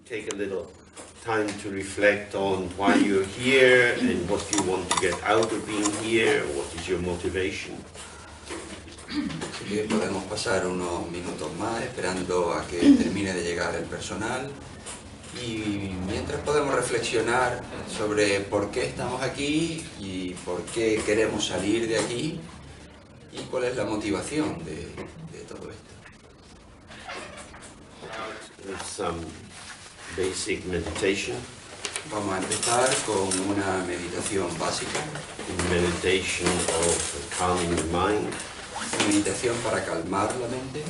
take a little time to reflect on why you're here and what you want to get out of being here, what is your motivation. Así que podemos pasar unos minutos más esperando a que termine de llegar el personal y mientras podemos reflexionar sobre por qué estamos aquí y por qué queremos salir de aquí y cuál es la motivación de todo esto. Some basic meditation. Vamos a empezar con una meditación básica. Meditation of calming the mind. Meditación para calmar la mente.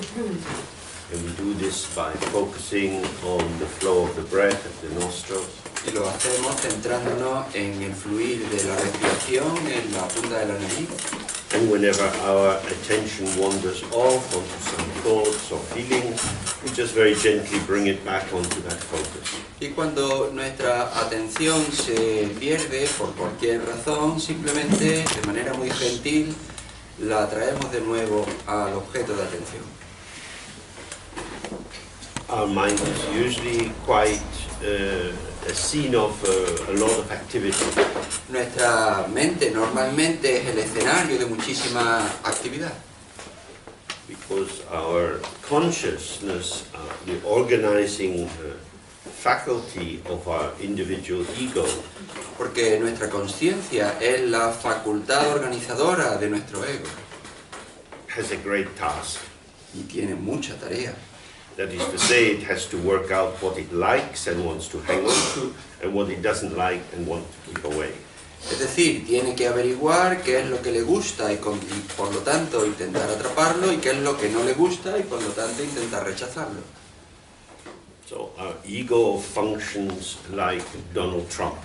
And we do this by focusing on the flow of the breath at the nostrils. Y lo hacemos centrándonos en el fluir de la respiración en la punta de la nariz. And whenever our attention wanders off onto some thoughts or feelings, we just very gently bring it back onto that focus. Y cuando nuestra atención se pierde por cualquier razón, simplemente de manera muy gentil la traemos de nuevo al objeto de atención. Our mind is usually quite a scene of a lot of activity. Nuestra mente normalmente es el escenario de muchísima actividad. Because our consciousness, the organizing faculty of our individual ego, Porque nuestra conciencia es la facultad organizadora de nuestro ego. has a great task. Y tiene mucha tarea. That is to say, it has to work out what it likes and wants to hang on to, and what it doesn't like and wants to keep away. Es decir, tiene que averiguar qué es lo que le gusta y por lo tanto intentar atraparlo y qué es lo que no le gusta y por lo tanto intentar rechazarlo. So our ego functions like Donald Trump.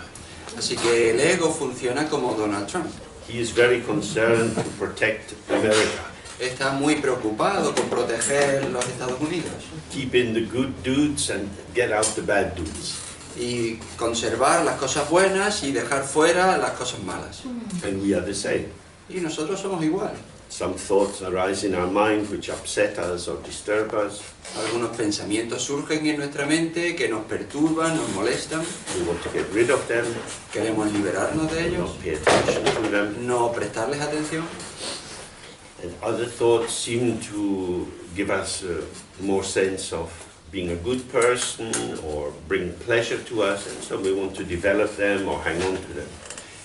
Así que el ego funciona como Donald Trump. He is very concerned to protect America. Está muy preocupado con proteger los Estados Unidos Keep in the good dudes and get out the bad dudes. y conservar las cosas buenas y dejar fuera las cosas malas. And we are the same. Y nosotros somos igual. Some thoughts arise in our mind which upset us or disturb us. Algunos pensamientos surgen en nuestra mente que nos perturban, nos molestan. We want to get rid of them, Queremos liberarnos de ellos, not pay attention to them. no prestarles atención. And other thoughts seem to give us more sense of being a good person or bring pleasure to us, and so we want to develop them or hang on to them.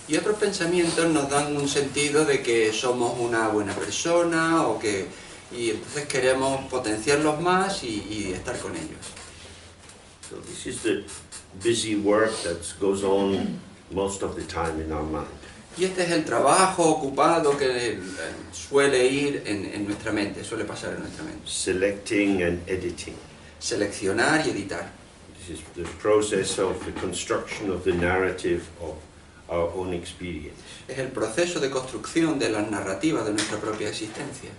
Y otros pensamientos nos dan un sentido de que somos una buena persona y entonces queremos potenciarlos más y estar con ellos. So this is the busy work that goes on most of the time in our mind. Y este es el trabajo ocupado que suele ir en nuestra mente, suele pasar en nuestra mente. Selecting and editing. Seleccionar y editar. This is the process of the construction of the narrative of our own experience. Es el proceso de construcción de las narrativas de nuestra propia existencia.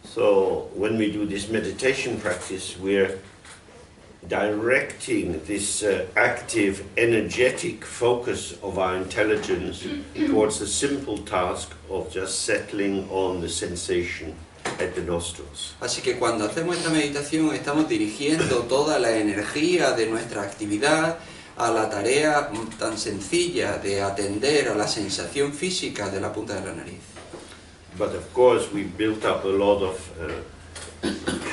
So when we do this meditation practice, we're directing this active, energetic focus of our intelligence towards the simple task of just settling on the sensation at the nostrils. Así que cuando hacemos esta meditación estamos dirigiendo toda la energía de nuestra actividad a la tarea tan sencilla de atender a la sensación física de la punta de la nariz. But of course we built up a lot of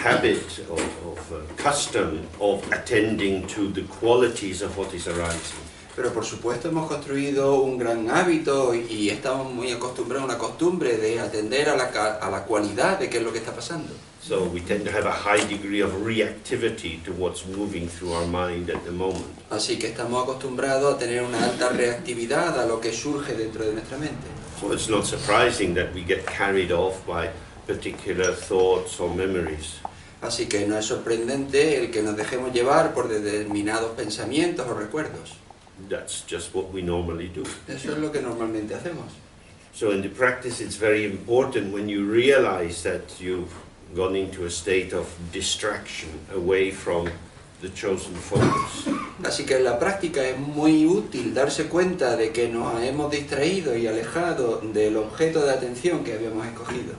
habit, of custom of attending to the qualities of what is arising. Pero por supuesto hemos construido un gran hábito y estamos muy acostumbrados a una costumbre de atender a la cualidad de qué es lo que está pasando. So we tend to have a high degree of reactivity to what's moving through our mind at the moment. Así que estamos acostumbrados a tener una alta reactividad a lo que surge dentro de nuestra mente. So it's not surprising that we get carried off by particular thoughts or memories. Así que no es sorprendente el que nos dejemos llevar por determinados pensamientos o recuerdos. That's just what we normally do. Eso es lo que normalmente hacemos. So in the practice it's very important when you realize that you've gone into a state of distraction away from the chosen focus. Así que en la práctica es muy útil darse cuenta de que nos hemos distraído y alejado del objeto de atención que habíamos escogido.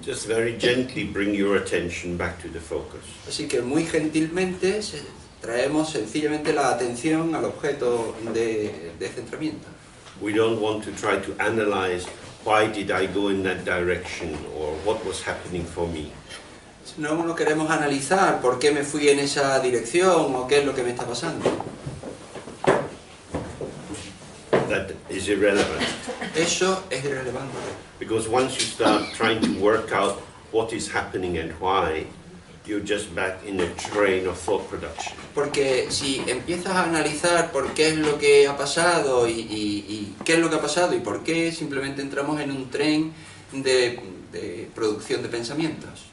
Just very gently bring your attention back to the focus. Así que muy gentilmente traemos sencillamente la atención al objeto de centramiento. We don't want to try to analyze why did I go in that direction or what was happening for me. No queremos analizar por qué me fui en esa dirección o qué es lo que me está pasando. That is irrelevant. Eso es irrelevante. Because once you start trying to work out what is happening and why, you're just back in a train of thought production. Porque si empiezas a analizar por qué es lo que ha pasado y qué es lo que ha pasado y por qué, simplemente entramos en un tren de producción de pensamientos.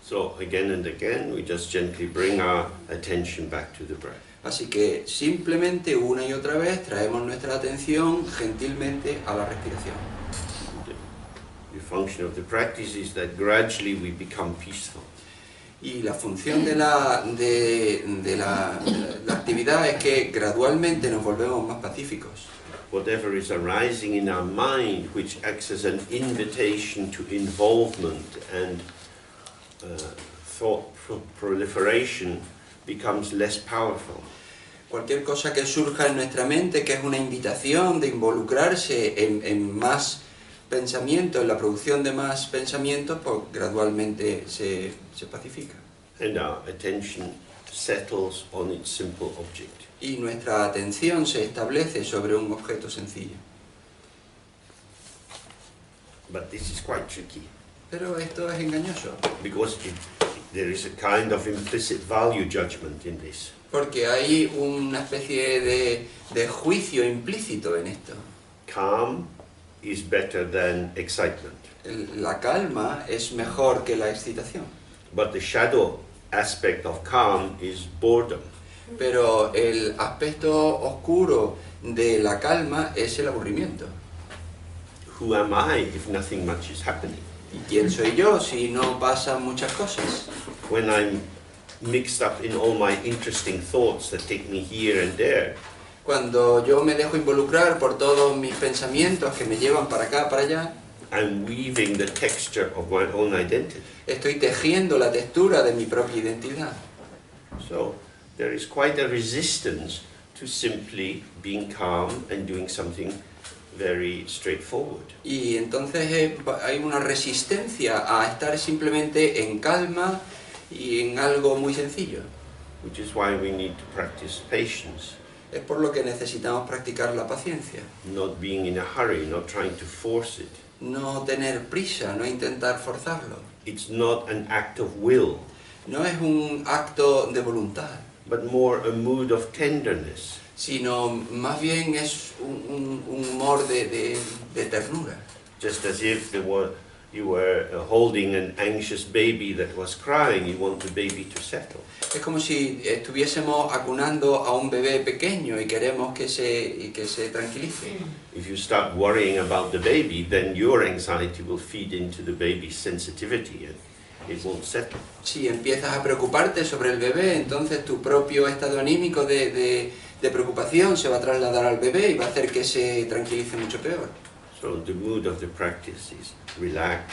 So again and again, we just gently bring our attention back to the breath. Así que simplemente una y otra vez traemos nuestra atención gentilmente a la respiración. The function of the practice is that gradually we become peaceful. Y la función de la actividad es que gradualmente nos volvemos más pacíficos. Whatever is arising in our mind, which acts as an invitation to involvement and thought proliferation, becomes less powerful. Cualquier cosa que surja en nuestra mente, que es una invitación de involucrarse en más pensamiento, en la producción de más pensamientos, pues gradualmente se pacifica. And our attention settles on its simple object. Y nuestra atención se establece sobre un objeto sencillo. But this is quite tricky, Pero esto es engañoso, because there is a kind of implicit value judgment in this. porque hay una especie de juicio implícito en esto. Calm is better than excitement. La calma es mejor que la excitación, But the shadow aspect of calm is boredom. pero el aspecto oscuro de la calma es el aburrimiento. Who am I if nothing much is happening? ¿Y quién soy yo si no pasan muchas cosas? When I'm mixed up in all my interesting thoughts that take me here and there, Cuando yo me dejo involucrar por todos mis pensamientos que me llevan para acá, para allá, I'm weaving the texture of my own identity. estoy tejiendo la textura de mi propia identidad. So there is quite a resistance to simply being calm and doing something very straightforward. Y entonces hay una resistencia a estar simplemente en calma y en algo muy sencillo. Which is why we need to practice patience, Es por lo que necesitamos practicar la paciencia. not being in a hurry, not trying to force it. No tener prisa, no intentar forzarlo. It's not an act of will, No es un acto de voluntad, but more a mood of tenderness. sino más bien es un humor de ternura. Just as if you were holding an anxious baby that was crying, you want the baby to settle. Es como si estuviésemos acunando a un bebé pequeño y queremos que se tranquilice. If you start worrying about the baby, then your anxiety will feed into the baby's sensitivity and it won't settle. Si empiezas a preocuparte sobre el bebé, entonces tu propio estado anímico de preocupación se va a trasladar al bebé y va a hacer que se tranquilice mucho peor. So the mood of the practice is relaxed,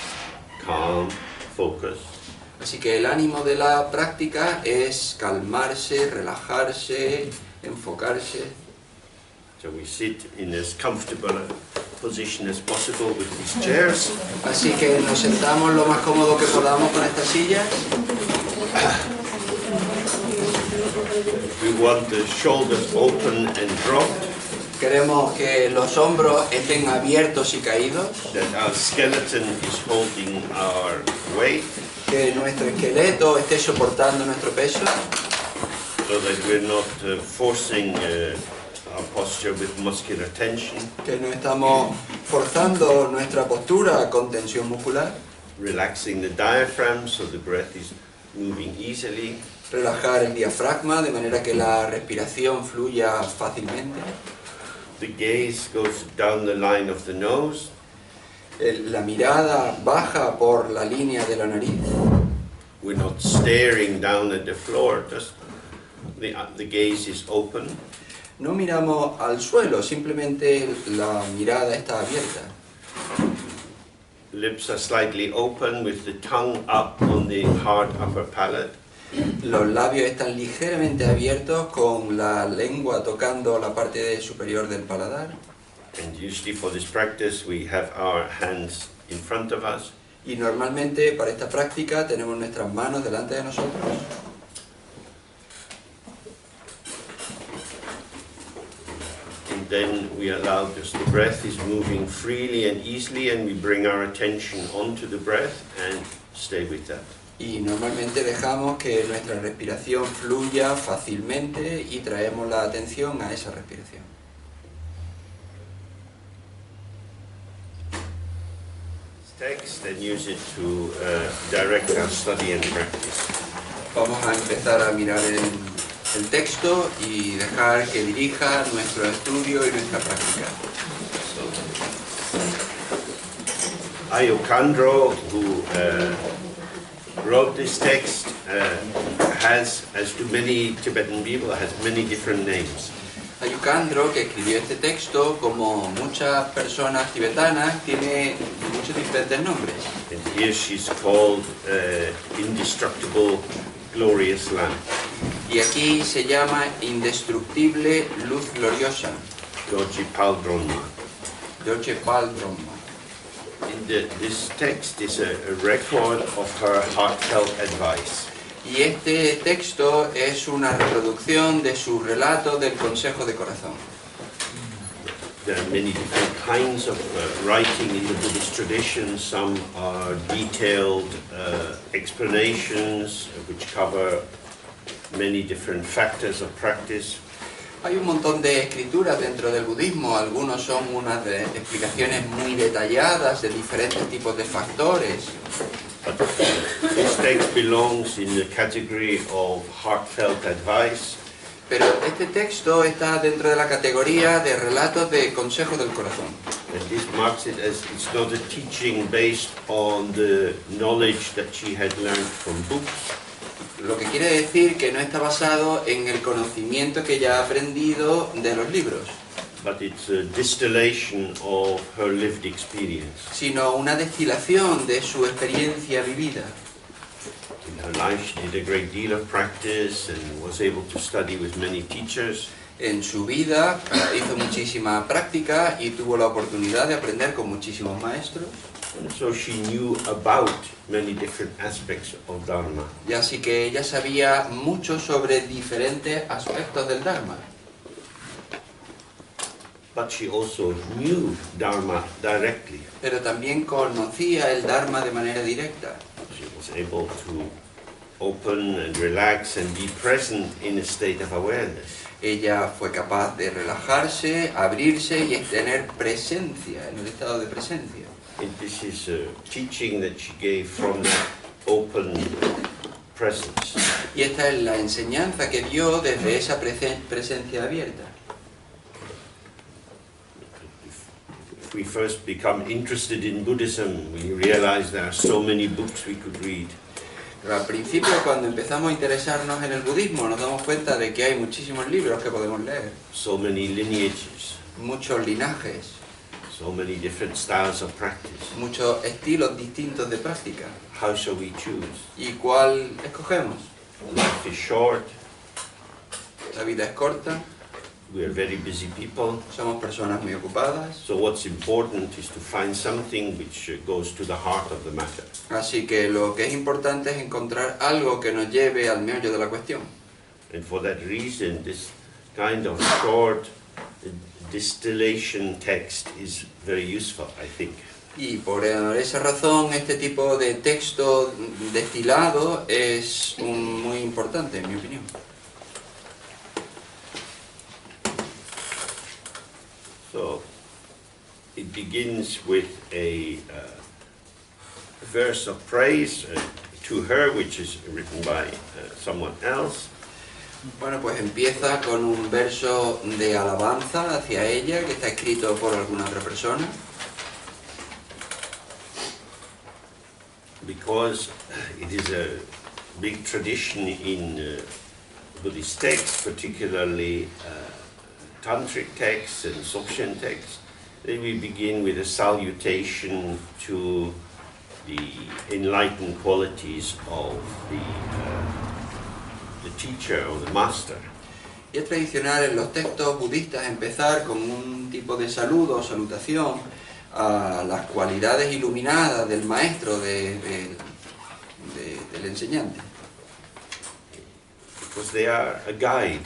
calm, focused. Así que el ánimo de la práctica es calmarse, relajarse, enfocarse. So we sit in as comfortable a position as possible with these chairs. Así que nos sentamos lo más cómodo que podamos con estas sillas. We want the shoulders open and dropped, Queremos que los hombros estén abiertos y caídos, that our skeleton is holding our weight, que nuestro esqueleto esté soportando nuestro peso, so that we're not forcing our posture with muscular tension, que no estamos forzando nuestra postura con tensión muscular, relaxing the diaphragm so the breath is moving easily, relajar el diafragma de manera que la respiración fluya fácilmente. the gaze goes down the line of the nose, La mirada baja por la línea de la nariz. we're not staring down at the floor, just the gaze is open, No miramos al suelo, simplemente la mirada está abierta. lips are slightly open with the tongue up on the hard upper palate. Los labios están ligeramente abiertos con la lengua tocando la parte superior del paladar. And usually for this practice we have our hands in front of us. Y normalmente para esta práctica tenemos nuestras manos delante de nosotros. And then we allow just the breath is moving freely and easily, and we bring our attention onto the breath and stay with that. Y normalmente dejamos que nuestra respiración fluya fácilmente y traemos la atención a esa respiración. Text and use it to direct our study and practice. Vamos a empezar a mirar el texto y dejar que dirija nuestro estudio y nuestra práctica. Ayu Khandro, who wrote this text, has, as do many Tibetan people, has many different names. Ayu Khandro, que escribió este texto, como muchas personas tibetanas, tiene muchos diferentes nombres. And here she's called Indestructible Glorious Lamp. Y aquí se llama Indestructible Luz Gloriosa. Dzogchen. Dzogchen. This text is a record of her heartfelt advice. Y este texto es una reproducción de su relato del consejo de corazón. There are many different kinds of writing in the Buddhist tradition. Some are detailed explanations which cover many different factors of practice. Hay un montón de escrituras dentro del budismo, algunos son unas explicaciones muy detalladas de diferentes tipos de factores. But this text belongs in the category of heartfelt advice. Pero este texto está dentro de la categoría de relatos de consejo del corazón. And this marks it as it's not a teaching based on the knowledge that she had learned from books. Lo que quiere decir que no está basado en el conocimiento que ella ha aprendido de los libros, But it's a distillation of her lived experience. sino una destilación de su experiencia vivida. In her life she did a great deal of practice and was able to study with many teachers. En su vida hizo muchísima práctica y tuvo la oportunidad de aprender con muchísimos maestros. And so she knew about many different aspects of Dharma. Y así que ella sabía mucho sobre diferentes aspectos del Dharma. But she also knew Dharma directly. Pero también conocía el Dharma de manera directa. She was able to open and relax and be present in a state of awareness. Ella fue capaz de relajarse, abrirse y tener presencia, en el estado de presencia. And this is a teaching that she gave from that open presence. Y esta es la enseñanza que dio desde esa presencia abierta. If we first become interested in Buddhism, we realize there are so many books we could read. Pero al principio, cuando empezamos a interesarnos en el budismo, nos damos cuenta de que hay muchísimos libros que podemos leer, So many lineages, muchos linajes, so many different styles of practice. muchos estilos distintos de práctica. How shall we choose? ¿Y cuál escogemos? Life is short, La vida es corta, we are very busy people. somos personas muy ocupadas, So what's important is to find something which goes to the heart of the matter. así que lo que es importante es encontrar algo que nos lleve al meollo de la cuestión. And for that reason, this kind of short distillation text is very useful, I think. Y por esa razón este tipo de texto destilado es muy importante, en mi opinión. So it begins with a verse of praise to her, which is written by someone else. Bueno, pues empieza con un verso de alabanza hacia ella que está escrito por alguna otra persona. Because it is a big tradition in Buddhist texts, particularly tantric texts and Dzogchen texts, then we begin with a salutation to the enlightened qualities of the the teacher or the master. Y es tradicional en los textos budistas empezar con un tipo de saludo o salutación a las cualidades iluminadas del maestro, del enseñante. Because they are a guide.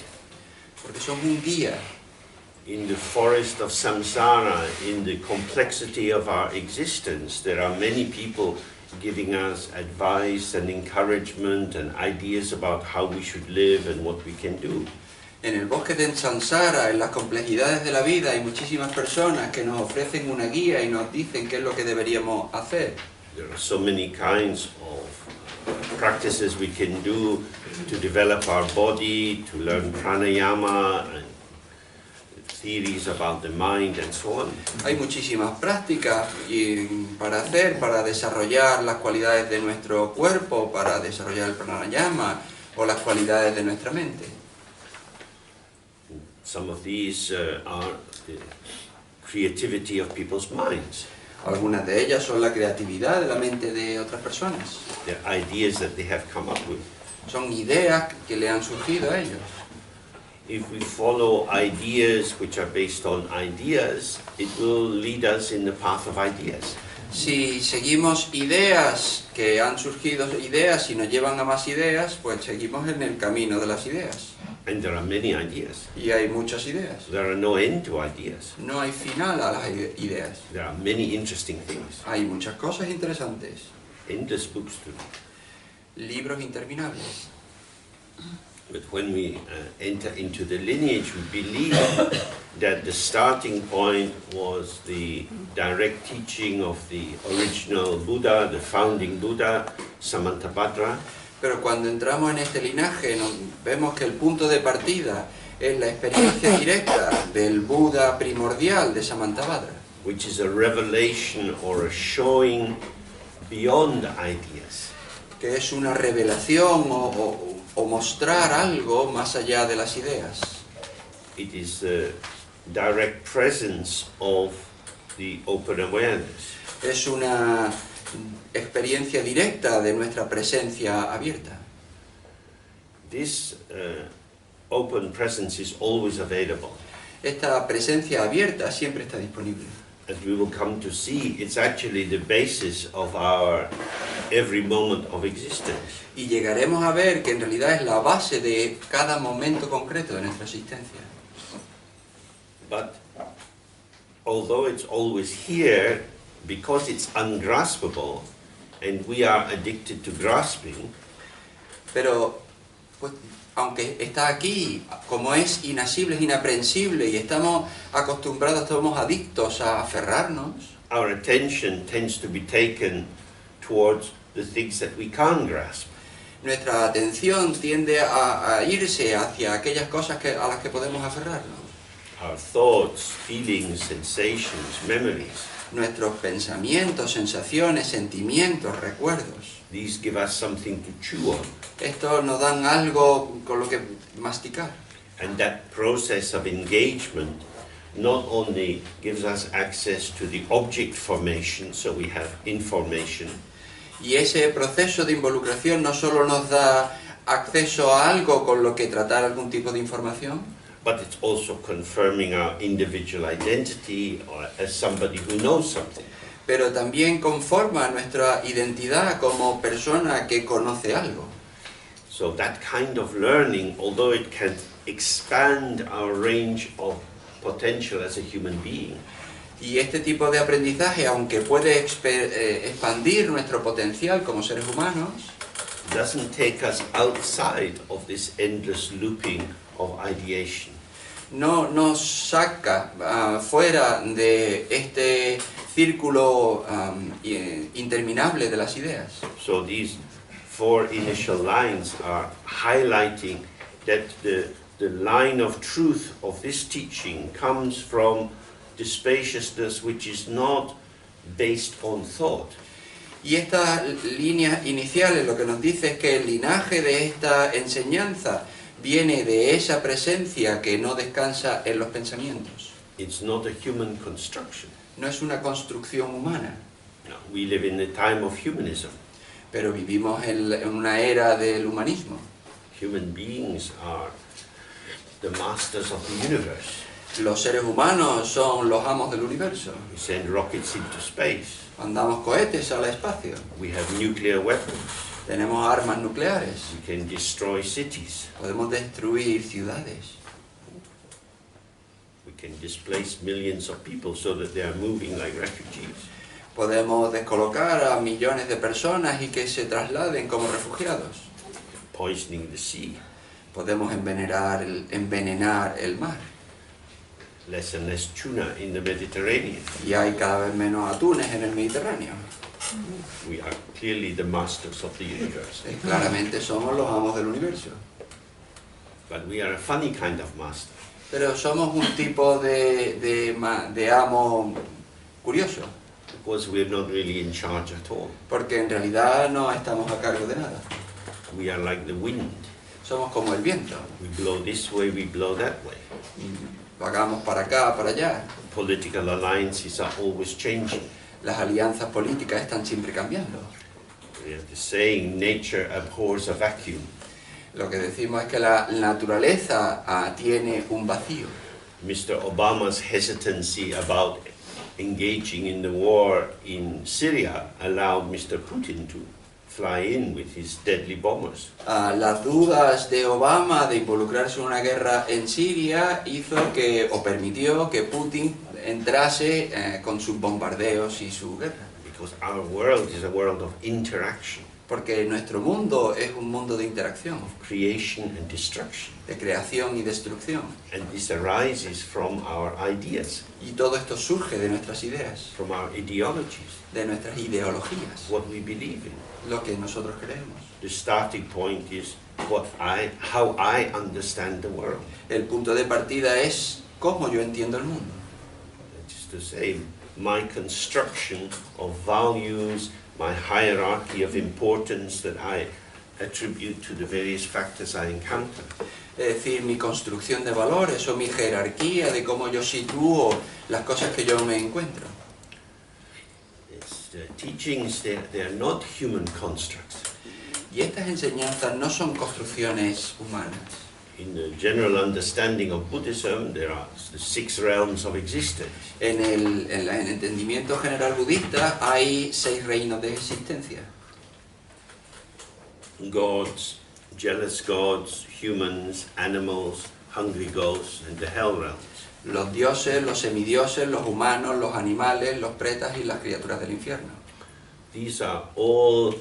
Porque son un guía. In the forest of samsara, in the complexity of our existence, there are many people giving us advice and encouragement and ideas about how we should live and what we can do. En el bosque de samsara, en las complejidades de la vida, hay muchísimas personas que nos ofrecen una guía y nos dicen qué es lo que deberíamos hacer. There are so many kinds of practices we can do to develop our body, to learn pranayama, and theories about the mind and so on. Hay muchísimas prácticas para hacer, para desarrollar las cualidades de nuestro cuerpo, para desarrollar el pranayama o las cualidades de nuestra mente. Some of these are the creativity of people's minds. Algunas de ellas son la creatividad de la mente de otras personas. They're ideas that they have come up with. Son ideas que le han surgido a ellos. If we follow ideas which are based on ideas, it will lead us in the path of ideas. Si seguimos ideas que han surgido ideas y nos llevan a más ideas, pues seguimos en el camino de las ideas. And there are many ideas. Y hay muchas ideas. There are no end to ideas. No hay final a las ideas. There are many interesting things. Hay muchas cosas interesantes. Endless books to read. Libros interminables. But when we enter into the lineage, we believe that the starting point was the direct teaching of the original Buddha, the founding Buddha, Samantabhadra. Pero cuando entramos en este linaje, vemos que el punto de partida es la experiencia directa del Buda primordial de Samantabhadra, Which is a revelation or a showing beyond ideas. que es una revelación o mostrar algo más allá de las ideas. It is the direct presence of the open awareness. Es una experiencia directa de nuestra presencia abierta. This open presence is always available. Esta presencia abierta siempre está disponible. As we will come to see, it's actually the basis of our every moment of existence. Y llegaremos a ver que en realidad es la base de cada momento concreto de nuestra existencia. But although it's always here, because it's ungraspable, and we are addicted to grasping, Pero, pues, aunque está aquí, como es inasible, es inaprehensible y estamos acostumbrados, estamos adictos a aferrarnos, our attention tends to be taken towards the things that we can't grasp. nuestra atención tiende a irse hacia aquellas cosas a las que podemos aferrarnos. Our thoughts, feelings, sensations, memories. Nuestros pensamientos, sensaciones, sentimientos, recuerdos. These give us something to chew on. Estos nos dan algo con lo que masticar. And that process of engagement not only gives us access to the object formation, so we have information, Y ese proceso de involucración no solo nos da acceso a algo con lo que tratar algún tipo de información, but it's also confirming our individual identity or as somebody who knows something. pero también conforma nuestra identidad como persona que conoce algo. So that kind of learning, although it can expand our range of potential as a human being, Y este tipo de aprendizaje, aunque puede expandir nuestro potencial como seres humanos, doesn't take us outside of this endless looping of ideation. no nos saca fuera de este círculo interminable de las ideas. So these four initial lines are highlighting that the line of truth of this teaching comes from the spaciousness which is not based on thought. Y estas líneas iniciales lo que nos dice es que el linaje de esta enseñanza viene de esa presencia que no descansa en los pensamientos. It's not a human construction. No es una construcción humana, No, we live in the time of humanism. pero vivimos en una era del humanismo. Human beings are the masters of the universe. Los seres humanos son los amos del universo. We send rockets into space. Mandamos cohetes al espacio. We have nuclear weapons. Tenemos armas nucleares. We can destroy cities. Podemos destruir ciudades. We can displace millions of people so that they are moving like refugees. Podemos descolocar a millones de personas y que se trasladen como refugiados. Poisoning the sea. Podemos envenenar el mar. Less and less tuna in the Mediterranean. Y hay cada vez menos atunes en el Mediterráneo. We are clearly the masters of the universe. Claramente somos los amos del universo. But we are a funny kind of master. Pero somos un tipo de amo curioso. Because we are not really in charge at all. Porque en realidad no estamos a cargo de nada. We are like the wind. Somos como el viento. We blow this way, we blow that way. Vagamos para acá, para allá. Political alliances are always changing. Las alianzas políticas están siempre cambiando. We have the saying, nature abhors a vacuum. Lo que decimos es que la naturaleza tiene un vacío. Mr. Obama's hesitancy about engaging in the war in Syria allowed Mr. Putin to fly in with his deadly bombers. Las dudas de Obama de involucrarse en una guerra en Siria permitió que Putin entrase con sus bombardeos y su guerra. Because our world is a world of interaction. Porque nuestro mundo es un mundo de interacción, Creation and destruction. de creación y destrucción. And this arises from our ideas, Y todo esto surge de nuestras ideas, from our ideologies, de nuestras ideologías, what we believe in. lo que nosotros creemos. The starting point is how I understand the world. El punto de partida es cómo yo entiendo el mundo. That is to say, my construction of values, my hierarchy of importance that I attribute to the various factors I encounter. Es decir, mi construcción de valores o mi jerarquía de cómo yo sitúo las cosas que yo me encuentro. The teachings, they are not human constructs. Y estas enseñanzas no son construcciones humanas. In the general understanding of Buddhism, there are the 6 realms of existence. En el entendimiento general budista hay 6 reinos de existencia. Gods, jealous gods, humans, animals, hungry ghosts, and the hell realms. Los dioses, los semidioses, los humanos, los animales, los pretas y las criaturas del infierno. These are all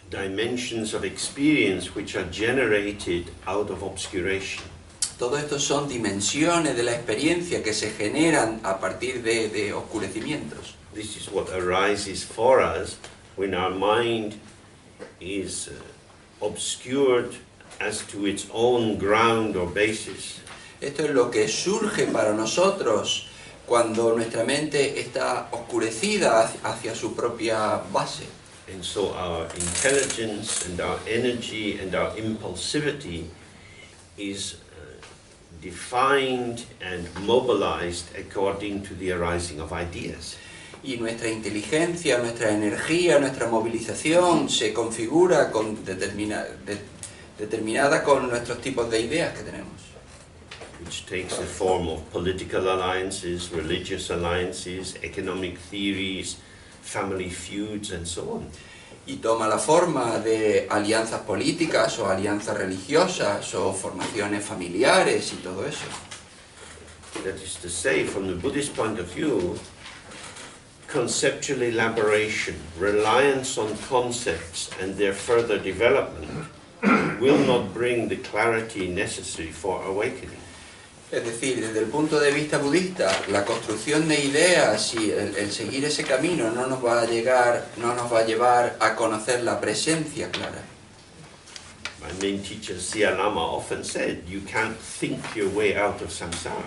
dimensions of experience which are generated out of obscuration. Todo esto son dimensiones de la experiencia que se generan a partir de oscurecimientos. This is what arises for us when our mind is obscured as to its own ground or basis. Esto es lo que surge para nosotros cuando nuestra mente está oscurecida hacia su propia base. And so our intelligence and our energy and our impulsivity is defined and mobilized according to the arising of ideas. Y nuestra inteligencia, nuestra energía, nuestra movilización se configura determinada con nuestros tipos de ideas que tenemos. Which takes the form of political alliances, religious alliances, economic theories, family feuds, and so on. Y toma la forma de alianzas políticas o alianzas religiosas o formaciones familiares y todo eso. That is to say, from the Buddhist point of view, conceptual elaboration, reliance on concepts and their further development will not bring the clarity necessary for awakening. Es decir, desde el punto de vista budista, la construcción de ideas y el seguir ese camino no nos va a llevar a conocer la presencia clara. My main teacher, Siya Lama, often said, you can't think your way out of samsara.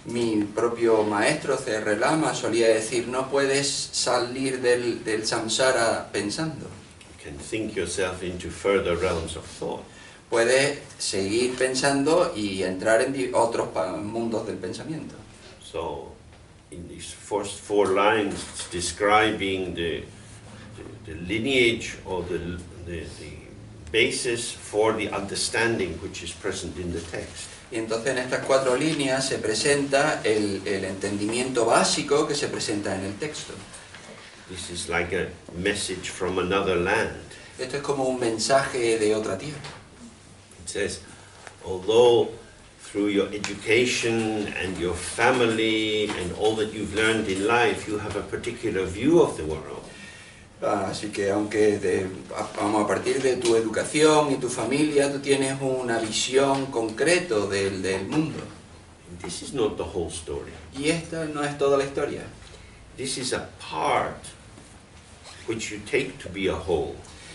Mi propio maestro, C.R. Lama, solía decir, no puedes salir del samsara pensando. You can think yourself into further realms of thought. Puedes seguir pensando y entrar en otros mundos del pensamiento. So, in these first 4 lines describing the lineage or the the basis for the understanding which is present in the text. Y entonces en estas 4 líneas se presenta el entendimiento básico que se presenta en el texto. This is like a message from another land. Esto es como un mensaje de otra tierra. It says, although through your education and your family and all that you've learned in life, you have a particular view of the world. Así que aunque vamos, a partir de tu educación y tu familia, tú tienes una visión concreta del mundo. This is not the whole story. Y esta no es toda la historia. This is a part which you take to be a whole.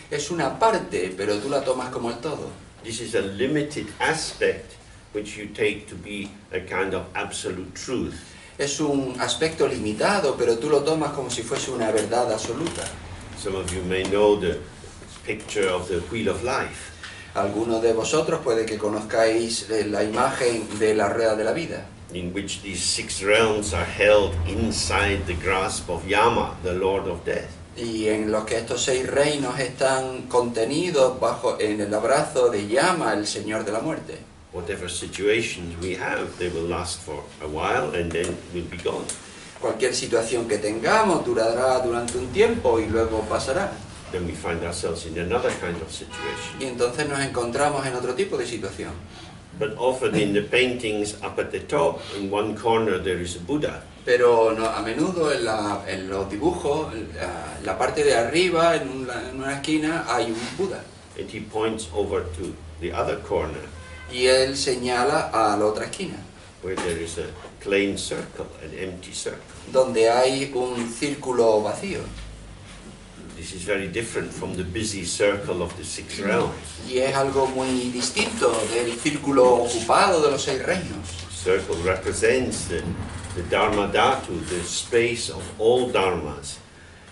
Es una parte, pero tú la tomas como el todo. This is a limited aspect which you take to be a kind of absolute truth. Es un aspecto limitado, pero tú lo tomas como si fuese una verdad absoluta. Some of you may know the picture of the Wheel of Life. Algunos de vosotros puede que conozcáis la imagen de la rueda de la vida, In which these 6 realms are held inside the grasp of Yama, the Lord of Death. y en los que estos 6 reinos están contenidos en el abrazo de Yama, el Señor de la Muerte. Whatever situations we have, they will last for a while and then will be gone. Cualquier situación que tengamos durará durante un tiempo y luego pasará. Then we find ourselves in another kind of situation. Y entonces nos encontramos en otro tipo de situación. But often in the paintings up at the top, in one corner there is a Buddha. Pero a menudo en los dibujos, la parte de arriba, en una esquina, hay un Buda. And he points over to the other corner, Y él señala a la otra esquina, where there is a plain circle, an empty circle. donde hay un círculo vacío. This is very different from the busy circle of the 6 realms. Y es algo muy distinto del círculo ocupado de los 6 reinos. The circle represents the Dharma Dhatu, the space of all dharmas,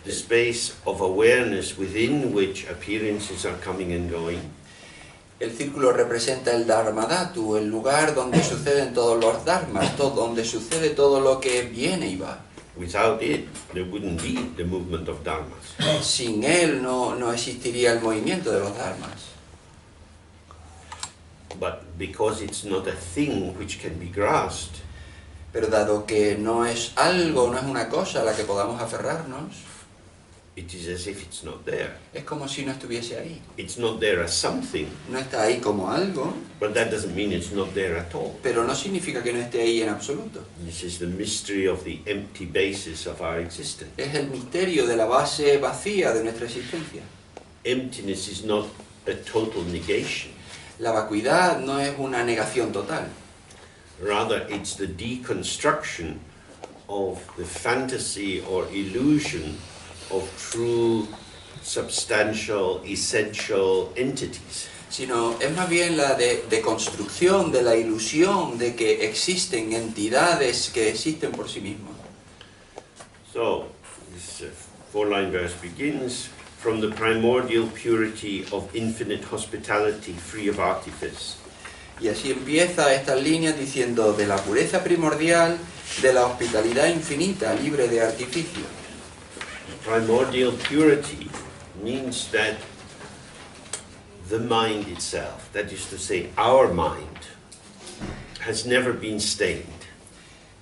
the space of awareness within which appearances are coming and going. El círculo representa el Dharmadhatu, el lugar donde suceden todos los dharmas, donde sucede todo lo que viene y va. Without it, there wouldn't be the movement of dharmas. Sin él no existiría el movimiento de los dharmas. But because it's not a thing which can be grasped, Pero dado que no es algo, no es una cosa a la que podamos aferrarnos, it is as if it's not there. es como si no estuviese ahí. It's not there as something, No está ahí como algo, but that doesn't mean it's not there at all. pero no significa que no esté ahí en absoluto. This is the mystery of the empty basis of our existence. Es el misterio de la base vacía de nuestra existencia. Emptiness is not a total negation. La vacuidad no es una negación total. Rather, it's the deconstruction of the fantasy or illusion of true, substantial, essential entities. Sino es más bien la deconstrucción de la ilusión de que existen entidades que existen por sí mismos. So, this 4-line verse begins, from the primordial purity of infinite hospitality, free of artifice. Y así empieza estas líneas diciendo de la pureza primordial, de la hospitalidad infinita, libre de artificio. Primordial purity means that the mind itself, that is to say, our mind, has never been stained.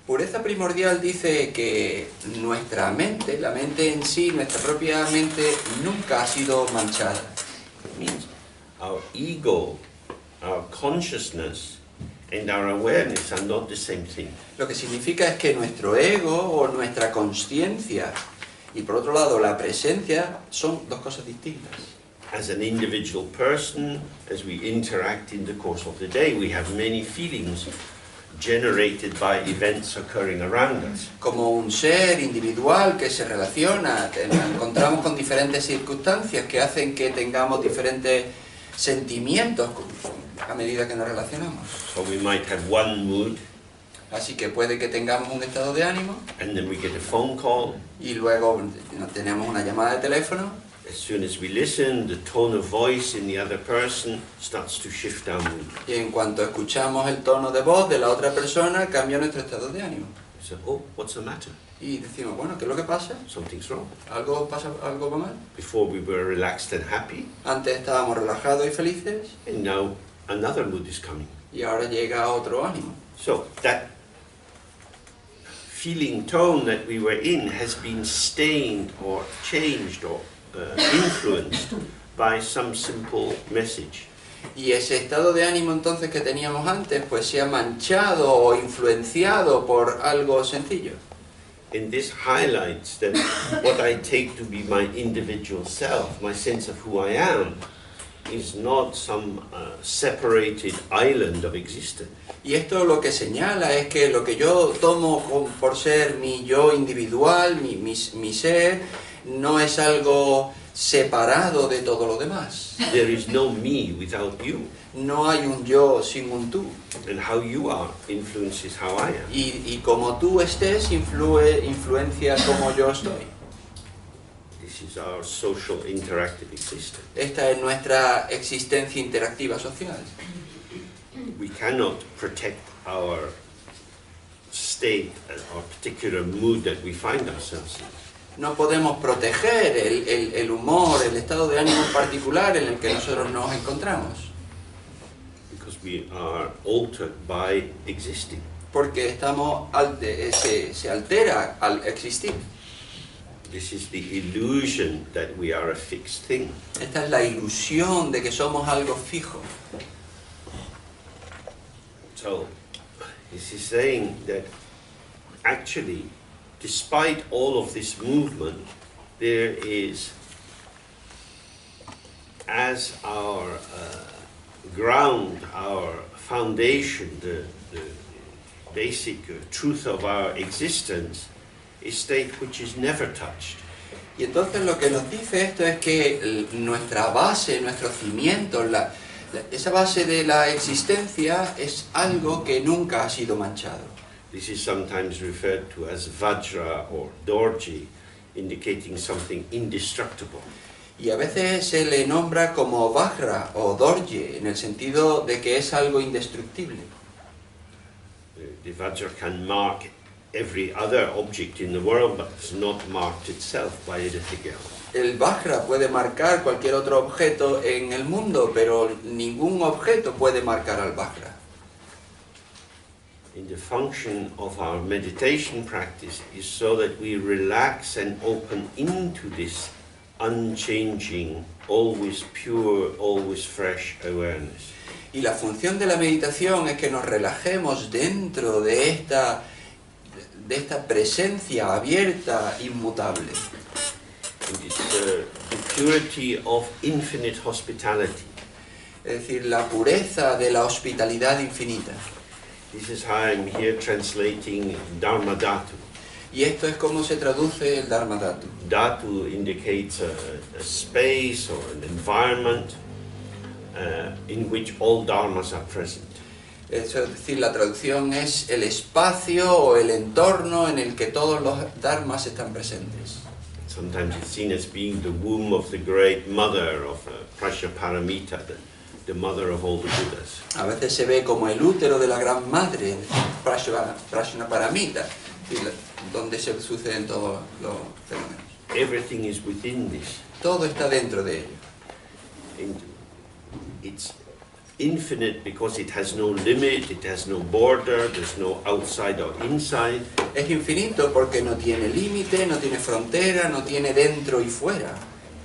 Pureza primordial dice que nuestra mente, la mente en sí, nuestra propia mente, nunca ha sido manchada. It means our ego, our consciousness, and our awareness are not the same thing. Lo que significa es que nuestro ego o nuestra consciencia y por otro lado la presencia son dos cosas distintas. As an individual person, as we interact in the course of the day, we have many feelings generated by events occurring around us. Como un ser individual que se relaciona, nos encontramos con diferentes circunstancias que hacen que tengamos diferentes sentimientos a medida que nos relacionamos. So we might have one mood, Así que puede que tengamos un estado de ánimo and then we get a phone call. y luego tenemos una llamada de teléfono. As soon as we listen, the tone of voice in the other person starts to shift our mood. Y en cuanto escuchamos el tono de voz de la otra persona, cambia nuestro estado de ánimo. So, oh, what's the matter? Y decimos, bueno, ¿qué es lo que pasa? Something's wrong. ¿Algo pasa, algo va mal? Before we were relaxed and happy, Antes estábamos relajados y felices and now another mood is coming. y ahora llega otro ánimo. So that feeling tone that we were in has been stained or changed or influenced by some simple message. Y ese estado de ánimo entonces que teníamos antes, pues se ha manchado o influenciado por algo sencillo. And this highlights that what I take to be my individual self, my sense of who I am, is not some separated island of existence. Y esto lo que señala es que lo que yo tomo por ser mi yo individual, mi ser, no es algo separado de todo lo demás. There is no me without you. No hay un yo sin un tú. And how you are influences how I am. Y como tú estés, influencia como yo estoy. This is our social interactive existence. Esta es nuestra existencia interactiva social. We cannot protect our state, our particular mood that we find ourselves in. No podemos proteger el humor, el estado de ánimo particular en el que nosotros nos encontramos. Because we are altered by existing. Porque se altera al existir. This is the illusion that we are a fixed thing. Esta es la ilusión de que somos algo fijo. So, this is saying that actually, despite all of this movement, there is, as our ground, our foundation, the basic truth of our existence, a state which is never touched. Y entonces lo que nos dice esto es que nuestra base, nuestro cimiento, esa base de la existencia es algo que nunca ha sido manchado. This is sometimes referred to as Vajra or Dorji, indicating something indestructible. Y a veces se le nombra como Vajra o Dorje, en el sentido de que es algo indestructible. The Vajra can mark every other object in the world, but it's not marked itself by anything else. El Vajra puede marcar cualquier otro objeto en el mundo, pero ningún objeto puede marcar al Vajra. In the function of our meditation practice is so that we relax and open into this unchanging, always pure, always fresh awareness. Y la función de la meditación es que nos relajemos dentro de esta presencia abierta, inmutable. And it's the purity of infinite hospitality. Es decir, la pureza de la hospitalidad infinita. This is how I'm here translating Dharma Dhatu. Y esto es como se traduce el Dharma Dhatu. Dhatu indicates a space or an environment in which all dharmas are present. Es decir, la traducción es el espacio o el entorno en el que todos los dharmas están presentes. Sometimes it's seen as being the womb of the great mother of Prajnaparamita, the mother of all the Buddhas. A veces se ve como el útero de la gran madre, Prajnaparamita, donde se suceden todos los fenómenos. Everything is within this. Todo está dentro de ello. And it's infinite because it has no limit, it has no border, there's no outside or inside. Es infinito porque no tiene límite, no tiene frontera, no tiene dentro y fuera.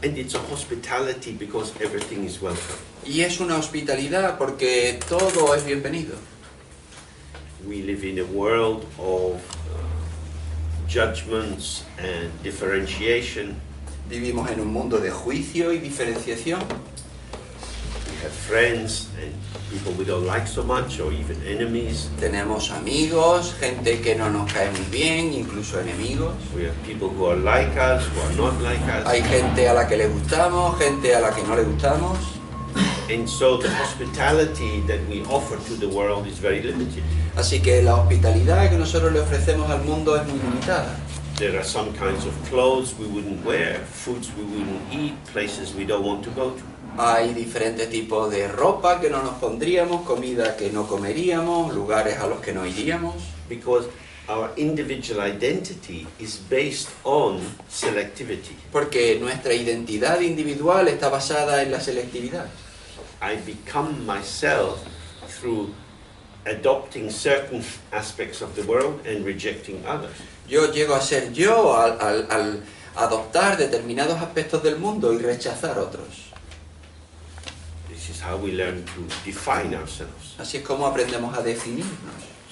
And it's a hospitality because everything is welcome. Y es una hospitalidad porque todo es bienvenido. We live in a world of judgments and differentiation. Vivimos en un mundo de juicio y diferenciación. We have friends and people we don't like so much, or even enemies. Tenemos amigos, gente que no nos cae muy bien, incluso enemigos. We have people who are like us, who are not like us. Hay gente a la que le gustamos, gente a la que no le gustamos. And so the hospitality that we offer to the world is very limited. Así que la hospitalidad que nosotros le ofrecemos al mundo es muy limitada. There are some kinds of clothes we wouldn't wear, foods we wouldn't eat, places we don't want to go to. Hay diferentes tipos de ropa que no nos pondríamos, comida que no comeríamos, lugares a los que no iríamos. Because our individual identity is based on selectivity. Porque nuestra identidad individual está basada en la selectividad. I become myself through adopting certain aspects of the world and rejecting others. Yo llego a ser yo al adoptar determinados aspectos del mundo y rechazar otros. This is how we learn to define ourselves. Así es como aprendemos a definirnos.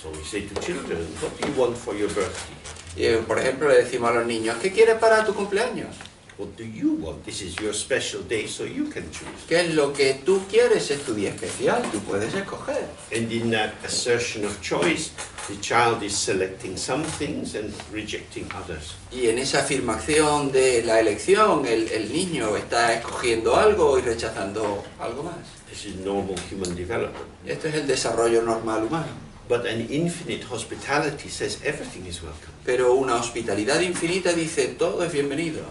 So we say to children, what do you want for your birthday? Por ejemplo, le decimos a los niños, ¿qué quieres para tu cumpleaños? What do you want? This is your special day, so you can choose. ¿Qué es lo que tú quieres? Es tu día especial, tú puedes escoger. And in that assertion of choice, the child is selecting some things and rejecting others. Y en esa afirmación de la elección, el niño está escogiendo algo y rechazando algo más. This is normal human development. Esto es el desarrollo normal humano. But an infinite hospitality says everything is welcome. Pero una hospitalidad infinita dice, todo es bienvenido.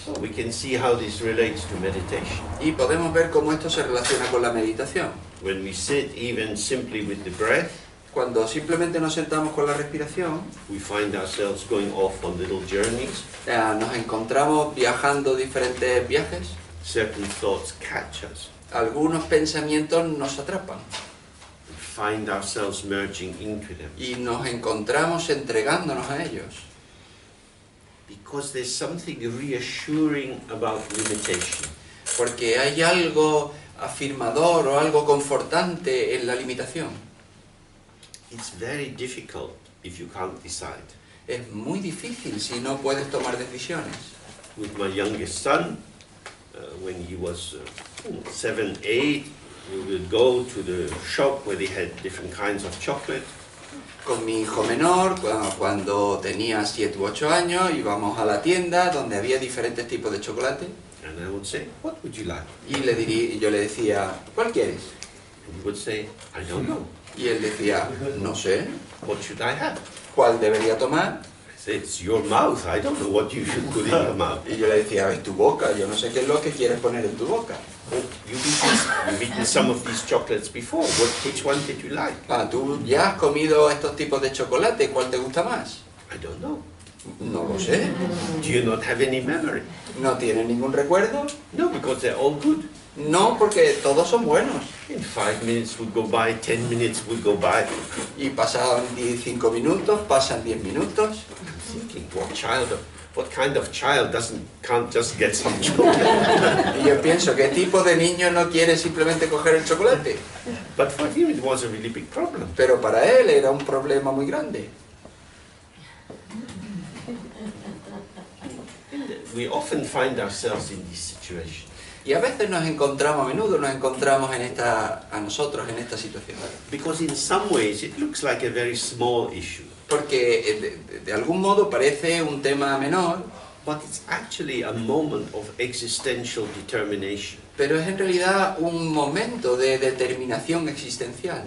So we can see how this relates to meditation. Y podemos ver cómo esto se relaciona con la meditación. When we sit even simply with the breath, Cuando simplemente nos sentamos con la respiración, we find ourselves going off on little journeys. nos encontramos viajando diferentes viajes. Certain thoughts catch us. Algunos pensamientos nos atrapan We find ourselves merging into them. y nos encontramos entregándonos a ellos. Because there's something reassuring about limitation. Porque hay algo afirmador o algo confortante en la limitación. It's very difficult if you can't decide. Es muy difícil si no puedes tomar decisiones. With my youngest son, when he was 7, 8, we would go to the shop where they had different kinds of chocolate. Con mi hijo menor, cuando tenía 7 u 8 años, íbamos a la tienda donde había diferentes tipos de chocolate. And I would say, what would you like? Y yo le decía, ¿cuál quieres? And he would say, I don't know. Y él decía, no sé, What should I have? ¿cuál debería tomar? I say, it's your mouth. I don't know what you should put in your mouth. Y yo le decía, es tu boca, yo no sé qué es lo que quieres poner en tu boca. Oh, you've eaten some of these chocolates before. Which one did you like? Tú ya has comido estos tipos de chocolate, ¿cuál te gusta más? I don't know. No lo sé. Do you not have any memory? ¿No tienes ningún recuerdo? No, because they're all good. No, porque todos son buenos. In 5 minutes would go by, 10 minutes would go by. Y pasan 5 minutos, pasan 10 minutos. I'm thinking, what kind of child can't just get some chocolate? Y yo pienso, ¿qué tipo de niño no quiere simplemente coger el chocolate? But for him it was a really big problem. Pero para él era un problema muy grande. We often find ourselves in this situation. Y a veces a menudo nos encontramos a nosotros en esta situación. Because in some ways it looks like a very small issue. Porque de algún modo parece un tema menor, But it's actually a moment of existential determination. pero es en realidad un momento de determinación existencial.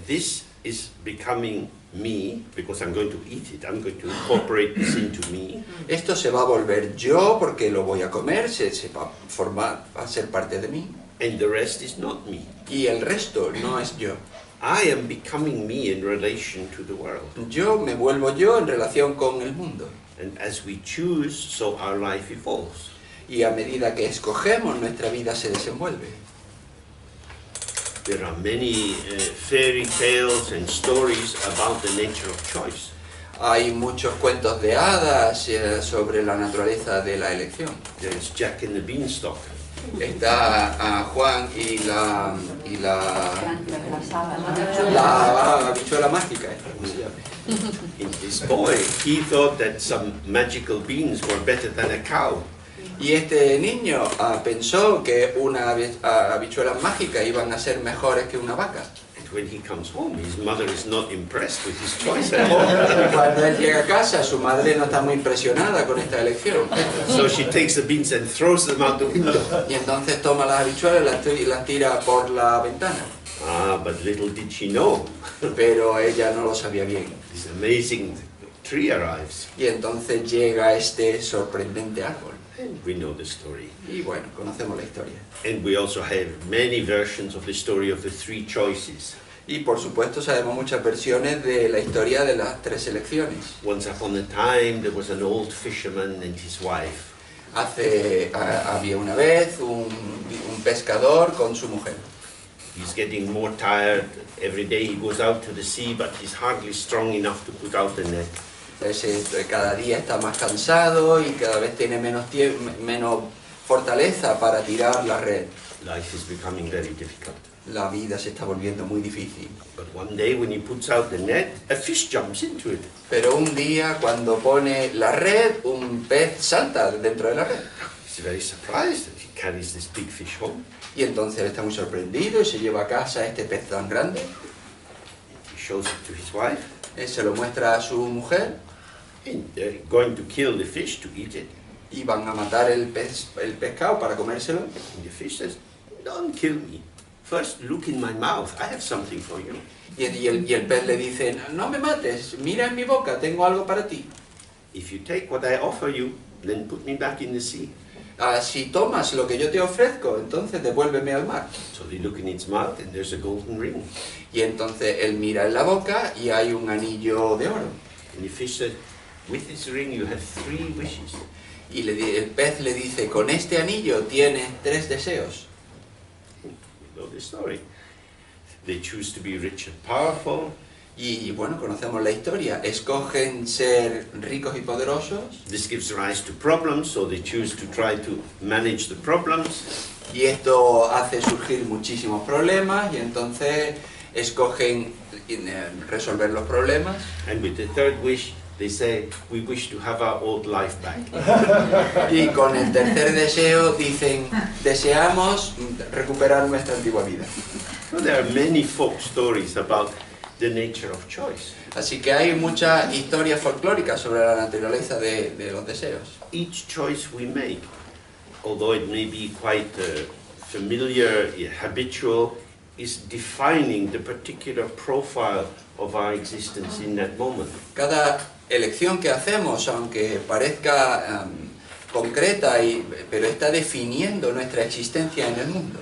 This is becoming me, because I'm going to eat it, I'm going to incorporate this into me. Esto se va a volver yo porque lo voy a comer, se va a formar, va a ser parte de mí. And the rest is not me. Y el resto no es yo. I am becoming me in relation to the world. Yo me vuelvo yo en relación con el mundo. And as we choose, so our life evolves. Y a medida que escogemos, nuestra vida se desenvuelve. There are many fairy tales and stories about the nature of choice. Hay muchos cuentos de hadas sobre la naturaleza de la elección. There's Jack and the Beanstalk. Está Juan y la habichuela mágica. ¿Cómo se llama? In this boy, he thought that some magical beans were better than a cow. Y este niño pensó que unas habichuelas mágicas iban a ser mejores que una vaca. And when he comes home, his mother is not impressed with his choice at all. Cuando él llega a casa, su madre no está muy impresionada con esta elección. So she takes the beans and throws them out the window. Y entonces toma las habichuelas y las tira por la ventana. Ah, but little did she know. Pero ella no lo sabía bien. This amazing tree arrives. Y entonces llega este sorprendente árbol. And we know the story. Y bueno, conocemos la historia. And we also have many versions of the story of the three choices. Y por supuesto sabemos muchas versiones de la historia de las tres elecciones. Once upon a time there was an old fisherman and his wife. Había una vez un pescador con su mujer. He's getting more tired. Every day he goes out to the sea, but he's hardly strong enough to put out the net. Cada día está más cansado y cada vez tiene menos fortaleza para tirar la red. Life is becoming very difficult. La vida se está volviendo muy difícil. But one day when he puts out the net, a fish jumps into it. Pero un día cuando pone la red, un pez salta dentro de la red. He's very surprised that he carries this big fish home. Y entonces él está muy sorprendido y se lleva a casa este pez tan grande. He shows it to his wife. Él se lo muestra a su mujer. And they're going to kill the fish to eat it. Y van a matar el pescado para comérselo. And the fish says, "Don't kill me. First look in my mouth. I have something for you." Y el pez le dice, no me mates, mira en mi boca, tengo algo para ti. If you take what I offer you, then put me back in the sea. Si tomas lo que yo te ofrezco, entonces devuélveme al mar. So they look in its mouth and there's a golden ring. Y entonces él mira en la boca y hay un anillo de oro. And the fish said, "With this ring you have 3 wishes." Y el pez le dice, con este anillo tienes 3 deseos. You know the story. They choose to be rich and powerful. Y bueno, conocemos la historia. Escogen ser ricos y poderosos. This gives rise to problems, so they choose to try to manage the problems. Y esto hace surgir muchísimos problemas y entonces escogen resolver los problemas. And with the 3rd wish, they say, "We wish to have our old life back." Y con el tercer deseo dicen, deseamos recuperar nuestra antigua vida. So there are many folk stories about the nature of choice. Así que hay muchas historias folclóricas sobre la naturaleza de los deseos. Each choice we make, although it may be quite familiar, habitual, is defining the particular profile of our existence in that moment. Cada elección que hacemos, aunque parezca concreta, pero está definiendo nuestra existencia en el mundo.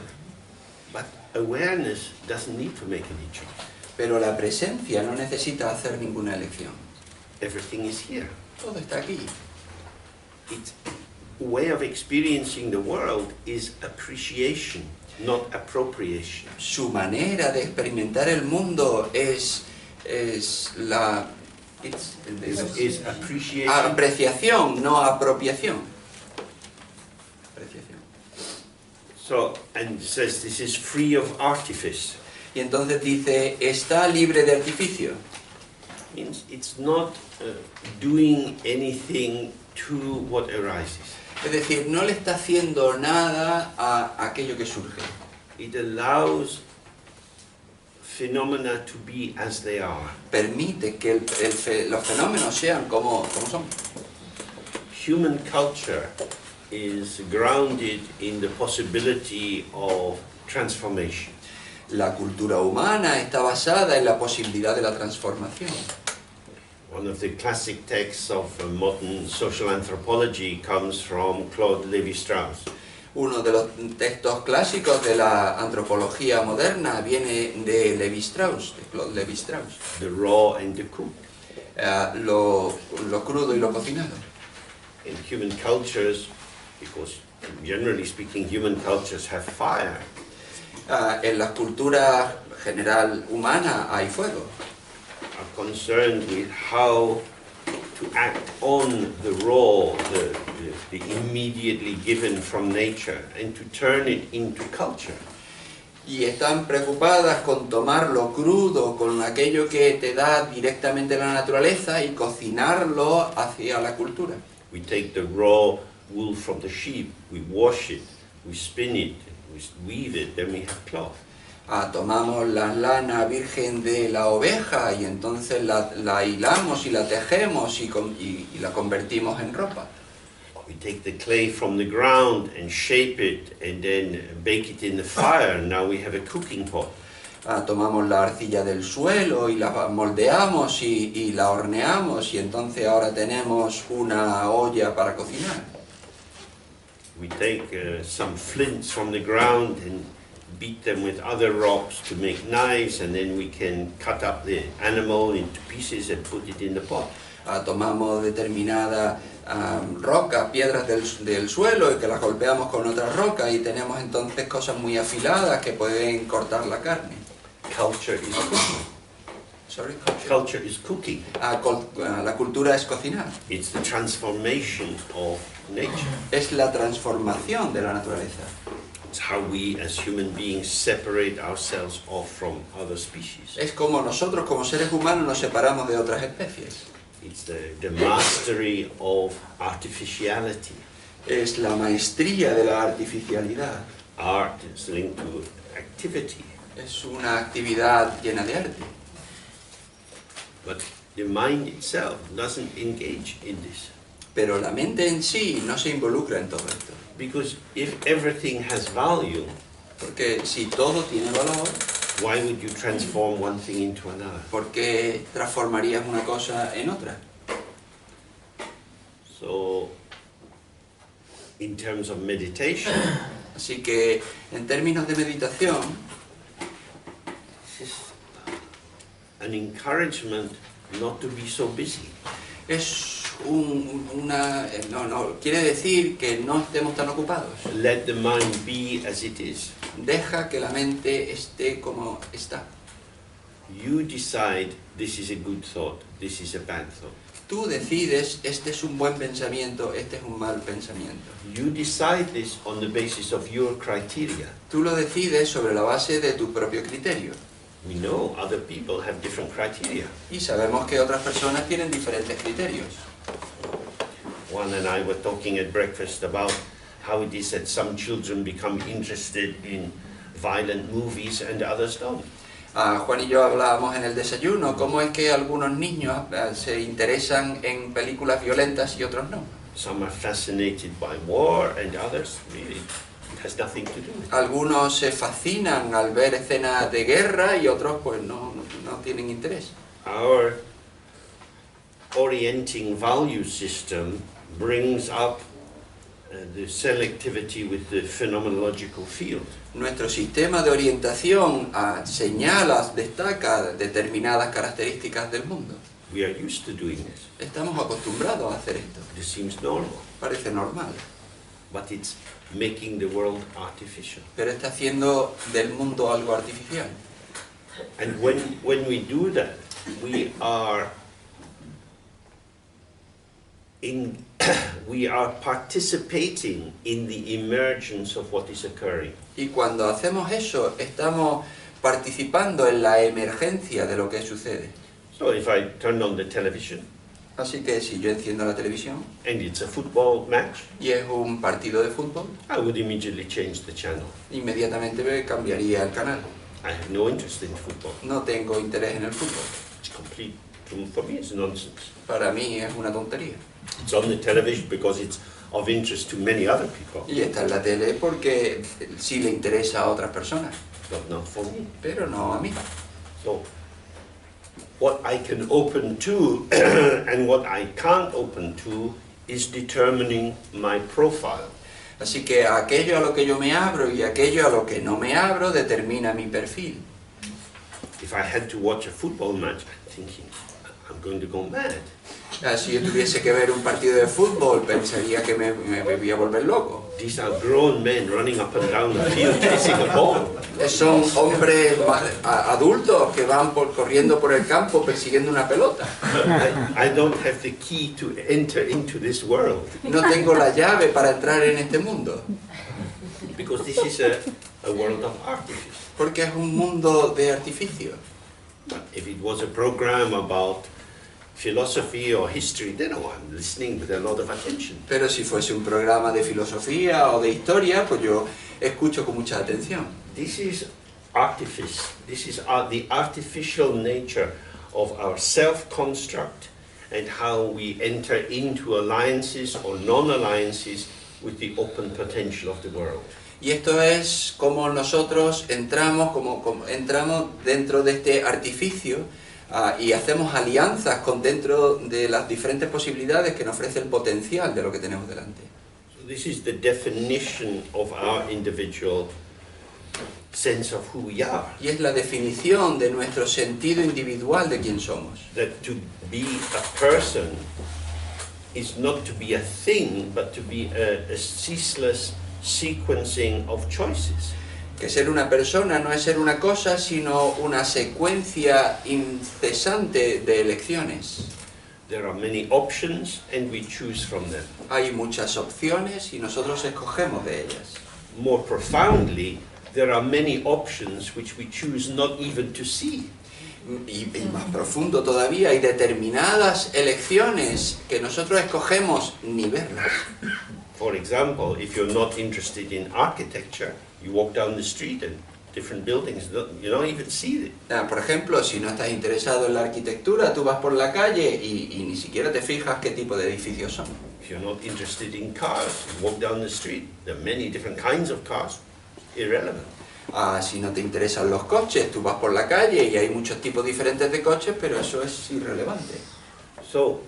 But awareness doesn't need to make any choice. Pero la presencia no necesita hacer ninguna elección. Everything is here. Todo está aquí. Its way of experiencing the world is appreciation, not appropriation. Su manera de experimentar el mundo es Appreciation. apreciación, no apropiación. Apreciación. So, and it says this is free of artifice. Y entonces dice, está libre de artificio. Means it's not doing anything to what arises. Es decir, no le está haciendo nada a aquello que surge. It allows phenomena to be as they are. Permite que los fenómenos sean como son. Human culture is grounded in the possibility of transformation. La cultura humana está basada en la posibilidad de la transformación. One of the classic texts of modern social anthropology comes from Claude Lévi-Strauss. Uno de los textos clásicos de la antropología moderna viene de Lévi-Strauss, de Claude Lévi-Strauss. The raw and the cooked. Lo crudo y lo cocinado. In human cultures, because generally speaking, human cultures have fire. En la cultura general humana hay fuego. Are concerned with how to act on the raw, the immediately given from nature, and to turn it into culture. Y están preocupadas con tomar lo crudo, con aquello que te da directamente la naturaleza y cocinarlo hacia la cultura. We take the raw wool from the sheep, we wash it, we spin it, we weave it, then we have cloth. Tomamos la lana virgen de la oveja y entonces la hilamos y la tejemos y la convertimos en ropa. We take the clay from the ground and shape it and then bake it in the fire, and now we have a cooking pot. Tomamos la arcilla del suelo y la moldeamos y la horneamos y entonces ahora tenemos una olla para cocinar. We take some flints from the ground and beat them with other rocks to make knives, and then we can cut up the animal into pieces and put it in the pot. Tomamos determinadas rocas, piedras del suelo y que las golpeamos con otras rocas y tenemos entonces cosas muy afiladas que pueden cortar la carne. Culture is cooking. Sorry, Culture is cooking. La cultura es cocinar. It's the transformation of nature. Es la transformación de la naturaleza. It's how we as human beings separate ourselves off from other species. Es como nosotros como seres humanos nos separamos de otras especies. It's the mastery of artificiality. Es la maestría de la artificialidad. Art is linked to activity. Es una actividad llena de arte. But the mind itself doesn't engage in this. Pero la mente en sí no se involucra en todo esto. Because if everything has value, Porque si todo tiene valor, why would you transform one thing into another? ¿por qué transformarías una cosa en otra? So, in terms of meditation, Así que en términos de meditación, this is an encouragement not to be so busy. es quiere decir que no estemos tan ocupados. Let the mind be as it is. Deja que la mente esté como está. You decide this is a good thought, this is a bad thought. Tú decides, este es un buen pensamiento, este es un mal pensamiento. You decide this on the basis of your criteria. Tú lo decides sobre la base de tu propio criterio. We know other people have different criteria. Y sabemos que otras personas tienen diferentes criterios. Juan and I were talking at breakfast about how it is that some children become interested in violent movies and others don't. Juan y yo hablábamos en el desayuno cómo es que algunos niños se interesan en películas violentas y otros no. Some are fascinated by war and others really it has nothing to do with it. Algunos se fascinan al ver escenas de guerra y otros pues no tienen interés. Our orienting value system brings up the selectivity with the phenomenological field. Nuestro sistema de orientación señala, destaca determinadas características del mundo. We are used to doing this. Estamos acostumbrados a hacer esto. This seems normal, Parece normal, but it's making the world artificial. pero está haciendo del mundo algo artificial. And when we do that, we are participating in the emergence of what is occurring. Y cuando hacemos eso, estamos participando en la emergencia de lo que sucede. So if I turn on the television Así que si yo enciendo la televisión and it's a football match, y es un partido de fútbol, I would immediately change the channel. inmediatamente me cambiaría el canal. I have no interest in football. No tengo interés en el fútbol. It's complete, for me it's nonsense. Para mí es una tontería. It's on the television because it's of interest to many other people, Y está en la tele porque sí le interesa a otras personas, but not for me. pero no a mí. So, what I can open to and what I can't open to is determining my profile. Así que aquello a lo que yo me abro y aquello a lo que no me abro determina mi perfil. If I had to watch a football match, I'm thinking, I'm going to go mad. Si yo tuviese que ver un partido de fútbol, pensaría que me voy a volver loco. These are grown men running up and down the field chasing a ball. Son hombres adultos que van corriendo por el campo persiguiendo una pelota. I don't have the key to enter into this world. No tengo la llave para entrar en este mundo. Because this is a world of artifice. Porque es un mundo de artificio. But if it was a program about philosophy or history, then I'm listening with a lot of attention. Pero si fuese un programa de filosofía o de historia, pues yo escucho con mucha atención. This is artifice. This is the artificial nature of our self-construct and how we enter into alliances or non-alliances with the open potential of the world. Y esto es como nosotros entramos dentro de este artificio y hacemos alianzas dentro de las diferentes posibilidades que nos ofrece el potencial de lo que tenemos delante. So this is the definition of our individual sense of who we are. Y es la definición de nuestro sentido individual de quién somos. That to be a person is not to be a thing, but to be a ceaseless sequencing of choices. Que ser una persona no es ser una cosa, sino una secuencia incesante de elecciones. There are many options and we choose from them. Hay muchas opciones y nosotros escogemos de ellas. More profoundly, there are many options which we choose not even to see. Y más profundo todavía, hay determinadas elecciones que nosotros escogemos ni verlas. For example, if you're not interested in architecture, you walk down the street and different buildings, you don't even see it. Por ejemplo, si no estás interesado en la arquitectura, tú vas por la calle y ni siquiera te fijas qué tipo de edificios son. If you're not interested in cars, you walk down the street, there are many different kinds of cars, irrelevant. Si no te interesan los coches, tú vas por la calle y hay muchos tipos diferentes de coches, pero eso es irrelevante. So,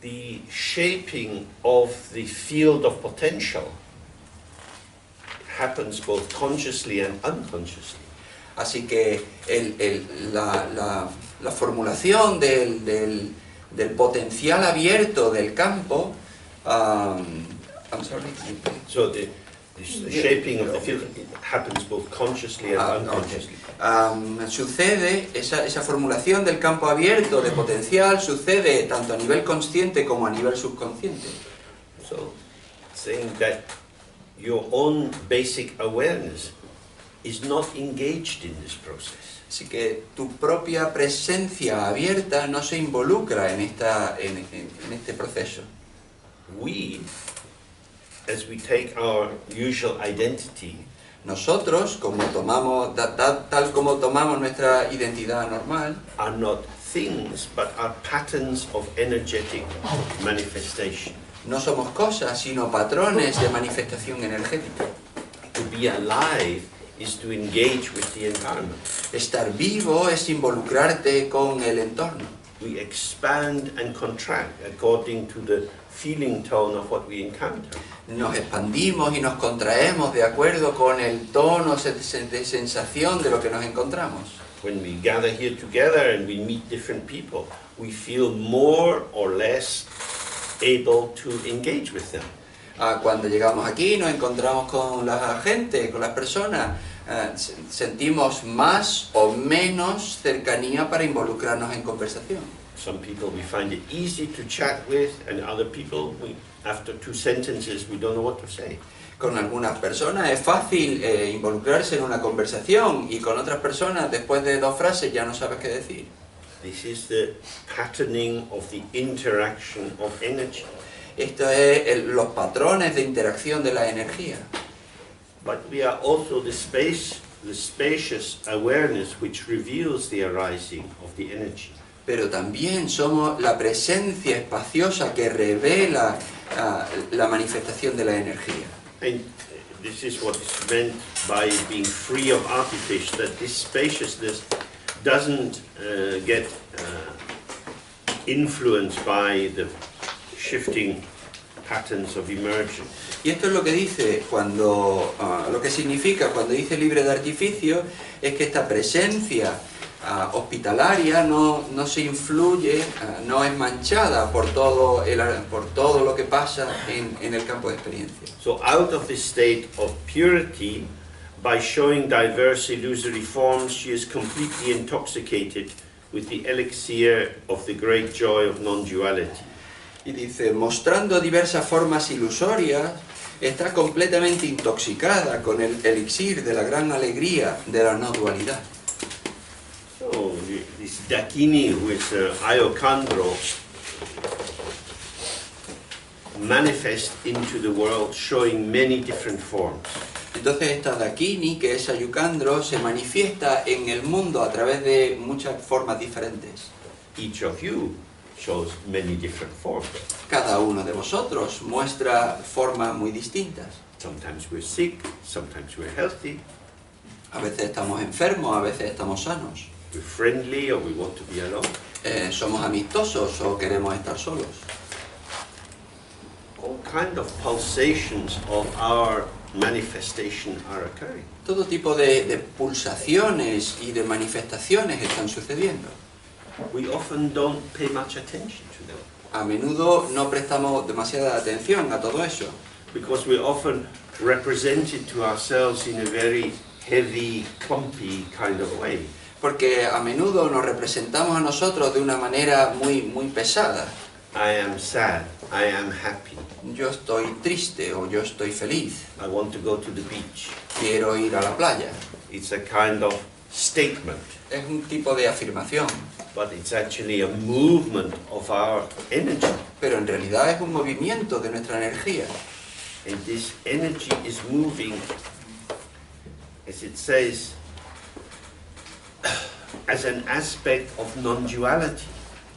the shaping of the field of potential happens both consciously and unconsciously. Así que la formulación del potencial abierto del campo, I'm sorry. So the shaping of the field happens both consciously and unconsciously. Sucede, esa formulación del campo abierto de potencial sucede tanto a nivel consciente como a nivel subconsciente. So, saying that your own basic awareness is not engaged in this process. Así que tu propia presencia abierta no se involucra en este proceso. We, as we take our usual identity, Nosotros, como tomamos, tal como tomamos nuestra identidad normal, are not things, but are patterns of energetic manifestation. no somos cosas, sino patrones de manifestación energética. To be alive is to engage with the environment. Estar vivo es involucrarte con el entorno. We expand and contract according to the feeling tone of what we encounter. Nos expandimos y nos contraemos de acuerdo con el tono de sensación de lo que nos encontramos. When we gather here together and we meet different people, we feel more or less able to engage with them. Cuando llegamos aquí nos encontramos con la gente, con las personas, sentimos más o menos cercanía para involucrarnos en conversación. Some people we find it easy to chat with, and other people, after 2 sentences, we don't know what to say. Con algunas personas es fácil involucrarse en una conversación y con otras personas después de 2 frases ya no sabes qué decir. This is the patterning of the interaction of energy. Esto es los patrones de interacción de la energía. But we are also the spacious awareness which reveals the arising of the energy. Pero también somos la presencia espaciosa que revela la manifestación de la energía. And this is what is meant by being free of artifice, that this spaciousness doesn't get influenced by the shifting patterns of emergence. Y esto es lo que dice lo que significa cuando dice libre de artificio, es que esta presencia hospitalaria no se influye, no es manchada por todo lo que pasa en el campo de experiencia. So out of this state of purity, by showing diverse illusory forms, she is completely intoxicated with the elixir of the great joy of non-duality. Y dice, mostrando diversas formas ilusorias, está completamente intoxicada con el elixir de la gran alegría de la no dualidad. So this Dakini, who is Ayu Khandro, manifest into the world showing many different forms. Entonces esta Dakini, que es Ayu Khandro, se manifiesta en el mundo a través de muchas formas diferentes. Each of you shows many different forms. Cada uno de vosotros muestra formas muy distintas. Sometimes we're sick, sometimes we're healthy. A veces estamos enfermos, a veces estamos sanos. We're friendly or we want to be alone. Somos amistosos o queremos estar solos. All kind of pulsations of our manifestation are occurring. Todo tipo de pulsaciones y de manifestaciones están sucediendo. We often don't pay much attention to them A menudo no prestamos demasiada atención a todo eso, because we often represent it to ourselves in a very heavy, clumpy kind of way. porque a menudo nos representamos a nosotros de una manera muy pesada. I am sad, I am happy, Yo estoy triste o yo estoy feliz, I want to go to the beach. quiero ir a la playa. It's a kind of statement, Es un tipo de afirmación, but it's actually a movement of our energy. pero en realidad es un movimiento de nuestra energía. And this energy is moving, as it says, as an aspect of non-duality.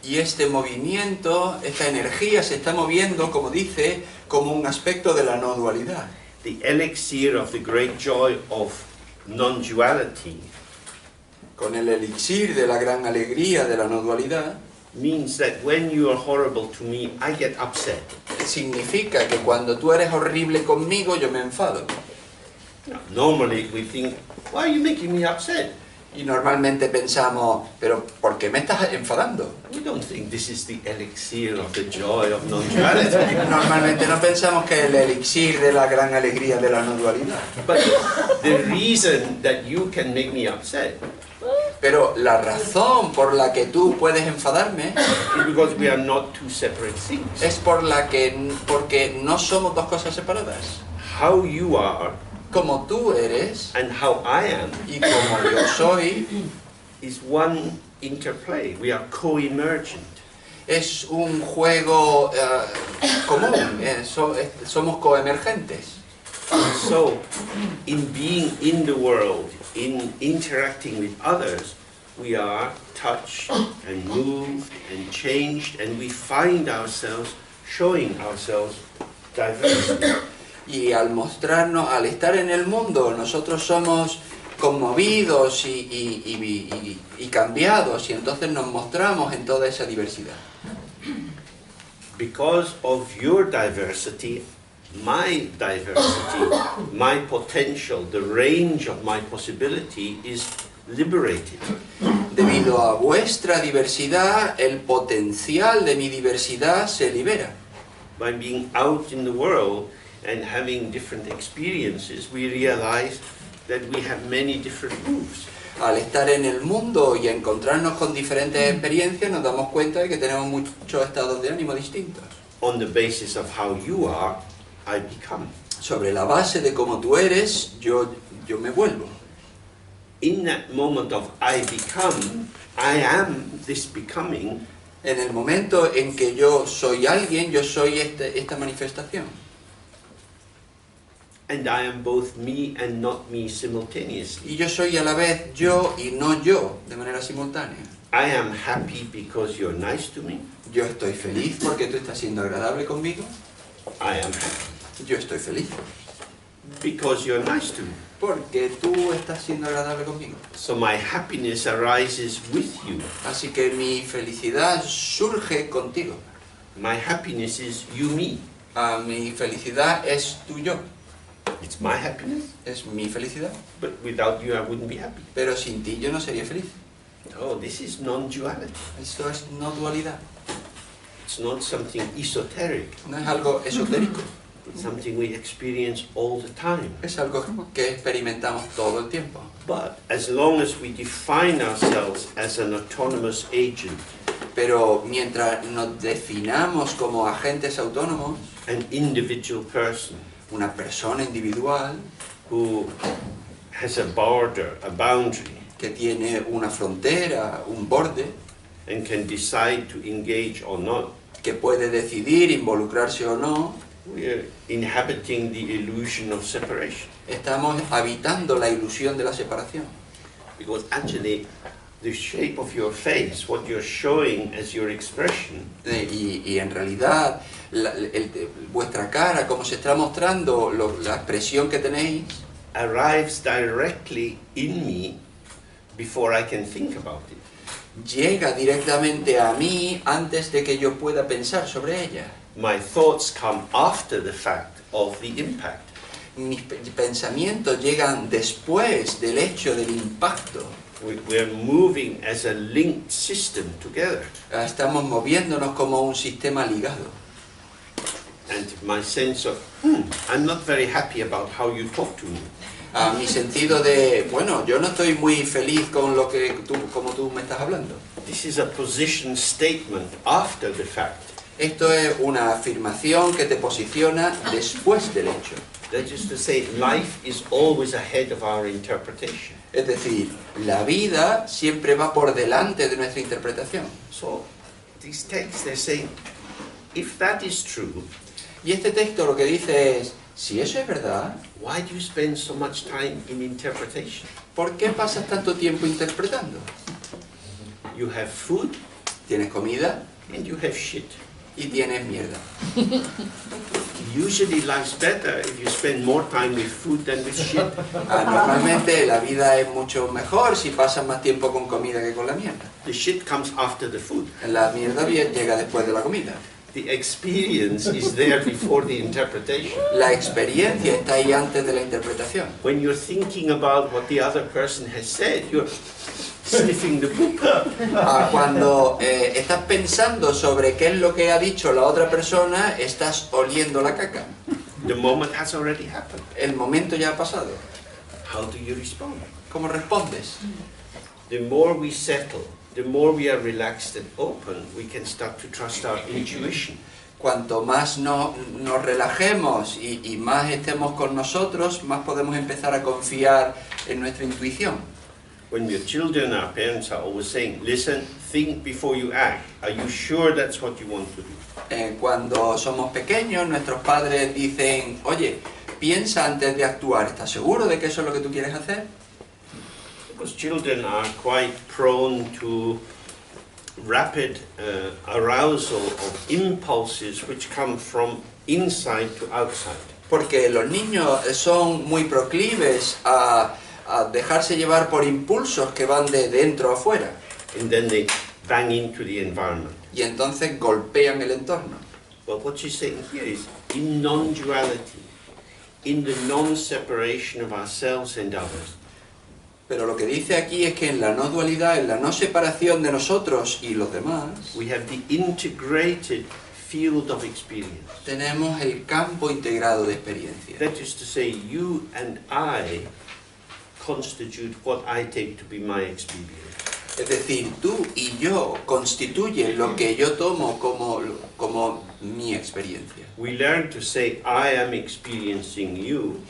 Y este movimiento, esta energía se está moviendo, como dice, como un aspecto de la no dualidad. The elixir of the great joy of non-duality Con el elixir de la gran alegría de la no dualidad, means that when you are horrible to me, I get upset. significa que cuando tú eres horrible conmigo, yo me enfado. Normally we think, why are you making me upset? Y normalmente pensamos, pero ¿por qué me estás enfadando? We don't think this is the elixir of the joy of non-duality. Normalmente no pensamos que es el elixir de la gran alegría de la no dualidad. But the reason that you can make me upset Pero la razón por la que tú puedes enfadarme is because we are not two separate things. es porque no somos dos cosas separadas. How you are Como tú eres and how I am y como yo soy, is one interplay. We are co-emergent. es un juego común, somos coemergentes. So, in being in the world, in interacting with others, we are touched and moved and changed, and we find ourselves showing ourselves diversity. Y al mostrarnos, al estar en el mundo, nosotros somos conmovidos y cambiados, y entonces nos mostramos en toda esa diversidad. Because of your diversity, my potential, the range of my possibility is liberated. Debido a vuestra diversidad, el potencial de mi diversidad se libera. By being out in the world and having different experiences, we realize that we have many different moves. Al estar en el mundo y encontrarnos con diferentes experiencias, nos damos cuenta de que tenemos muchos estados de ánimo distintos. On the basis of how you are, I become. Sobre la base de cómo tú eres, yo me vuelvo. In that moment of I become, I am this becoming. En el momento en que yo soy alguien, yo soy esta manifestación. And I am both me and not me simultaneously. Y yo soy a la vez yo y no yo, de manera simultánea. I am happy because you're nice to me. Yo estoy feliz porque tú estás siendo agradable conmigo. I am happy Yo estoy feliz because you're nice to me. porque tú estás siendo agradable conmigo. So my happiness arises with you. Así que mi felicidad surge contigo. My happiness is you, me. Mi felicidad es tu yo. It's my happiness, Es mi felicidad. but without you I wouldn't be happy. Pero sin ti yo no sería feliz. Oh, this is non-duality. Esto es no dualidad. It's not something esoteric. No es algo esotérico. It's something we experience all the time. Es algo que experimentamos todo el tiempo. But as long as we define ourselves as an autonomous agent, Pero mientras nos definamos como agentes autónomos, an individual person una persona individual who has a border, a boundary, que tiene una frontera, un borde, and can decide to engage or not, que puede decidir involucrarse o no, we are inhabiting the illusion of separation. estamos habitando la ilusión de la separación. Because actually, the shape of your face, what you're showing as your expression, Y en realidad, vuestra cara, como se está mostrando, la expresión que tenéis, arrives directly in me before I can think about it. llega directamente a mí antes de que yo pueda pensar sobre ella. My thoughts come after the fact of the impact. mis pensamientos llegan después del hecho del impacto. We are moving as a linked system together. Estamos moviéndonos como un sistema ligado. And my sense of, I'm not very happy about how you talk to me. A mi sentido de, bueno, yo no estoy muy feliz con lo que como tú me estás hablando. This is a position statement after the fact. Esto es una afirmación que te posiciona después del hecho. That is to say, life is always ahead of our interpretation. Es decir, la vida siempre va por delante de nuestra interpretación. So, these texts, they're saying, if that is true, Y este texto lo que dice es, si eso es verdad, why do you spend so much time in interpretation? ¿por qué pasas tanto tiempo interpretando? You have food Tienes comida and you have shit. y tienes mierda. Usually life's better if you spend more time with food than with shit. Normalmente la vida es mucho mejor si pasas más tiempo con comida que con la mierda. The shit comes after the food. La mierda bien llega después de la comida. The experience is there before the interpretation. La experiencia está ahí antes de la interpretación. When you're thinking about what the other person has said, you're sniffing the poop. Cuando estás pensando sobre qué es lo que ha dicho la otra persona, estás oliendo la caca. The moment has already happened. El momento ya ha pasado. How do you respond? ¿Cómo respondes? The more we settle, the more we are relaxed and open, we can start to trust our intuition. Cuanto más nos relajemos y más estemos con nosotros, más podemos empezar a confiar en nuestra intuición. When we're children, our parents are always saying, listen, think before you act. Are you sure that's what you want to do? Cuando somos pequeños, nuestros padres dicen, oye, piensa antes de actuar, ¿estás seguro de que eso es lo que tú quieres hacer? Because children are quite prone to rapid arousal of impulses which come from inside to outside. Porque los niños son muy proclives a dejarse llevar por impulsos que van de dentro a afuera. And then they bang into the environment. Y entonces golpean el entorno. Well, what she's saying here is, in non-duality, in the non-separation of ourselves and others, Pero lo que dice aquí es que en la no dualidad, en la no separación de nosotros y los demás, we have the integrated field of experience. tenemos el campo integrado de experiencia. That is to say, you and I constitute what I take to be my experience. Es decir, tú y yo constituyen lo que yo tomo como mi experiencia. We learn to say, I am experiencing you,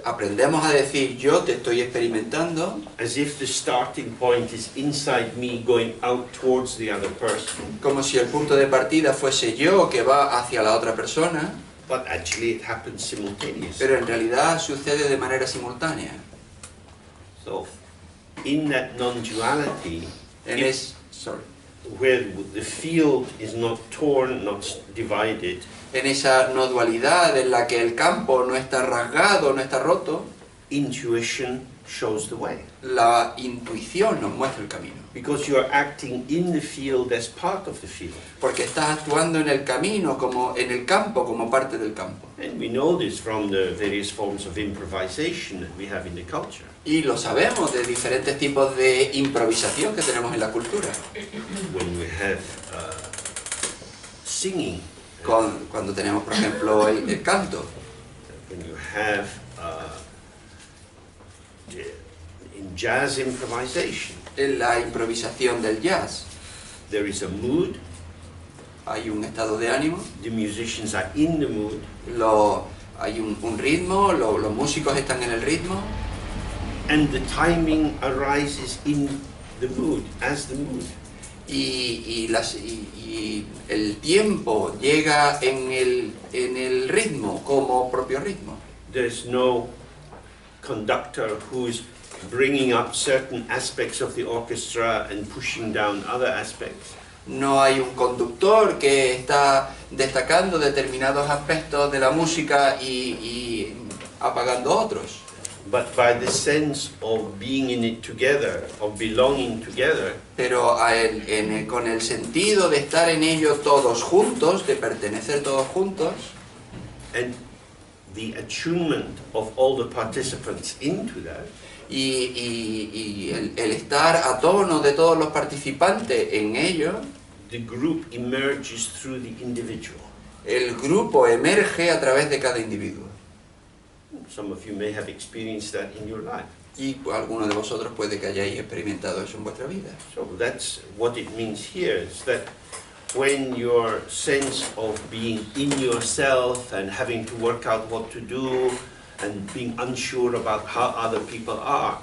Aprendemos a decir yo te estoy experimentando as if the starting point is inside me going out towards the other person. como si el punto de partida fuese yo que va hacia la otra persona, But actually it happens simultaneously. pero en realidad sucede de manera simultánea. So, in that non-duality, where the field is not torn, not divided, En esa no dualidad en la que el campo no está rasgado, no está roto, intuition shows the way. la intuición nos muestra el camino. Because you are acting in the field as part of the field. Porque estás actuando en el camino, como en el campo, como parte del campo. And we know this from the various forms of improvisation that we have in the culture. Y lo sabemos de diferentes tipos de improvisación que tenemos en la cultura. When we have singing, Cuando tenemos, por ejemplo, el canto. when you have in jazz improvisation, En la improvisación del jazz there is a mood, hay un estado de ánimo, the musicians are in the mood, hay un ritmo, los músicos están en el ritmo, and the timing arises in the mood, as the mood. y el tiempo llega en el ritmo como propio ritmo. There's no conductor who's bringing up certain aspects of the orchestra and pushing down other aspects. No hay un conductor que está destacando determinados aspectos de la música y apagando otros. But by the sense of being in it together, of belonging together, Pero con el sentido de estar en ello todos juntos, de pertenecer todos juntos, and the attunement of all the participants into that, y el estar a tono de todos los participantes en ello, the group emerges through the individual. el grupo emerge a través de cada individuo. Some of you may have experienced that in your life. Y algunos de vosotros puede que hayáis experimentado eso en vuestra vida. So that's what it means here, is that when your sense of being in yourself and having to work out what to do and being unsure about how other people are,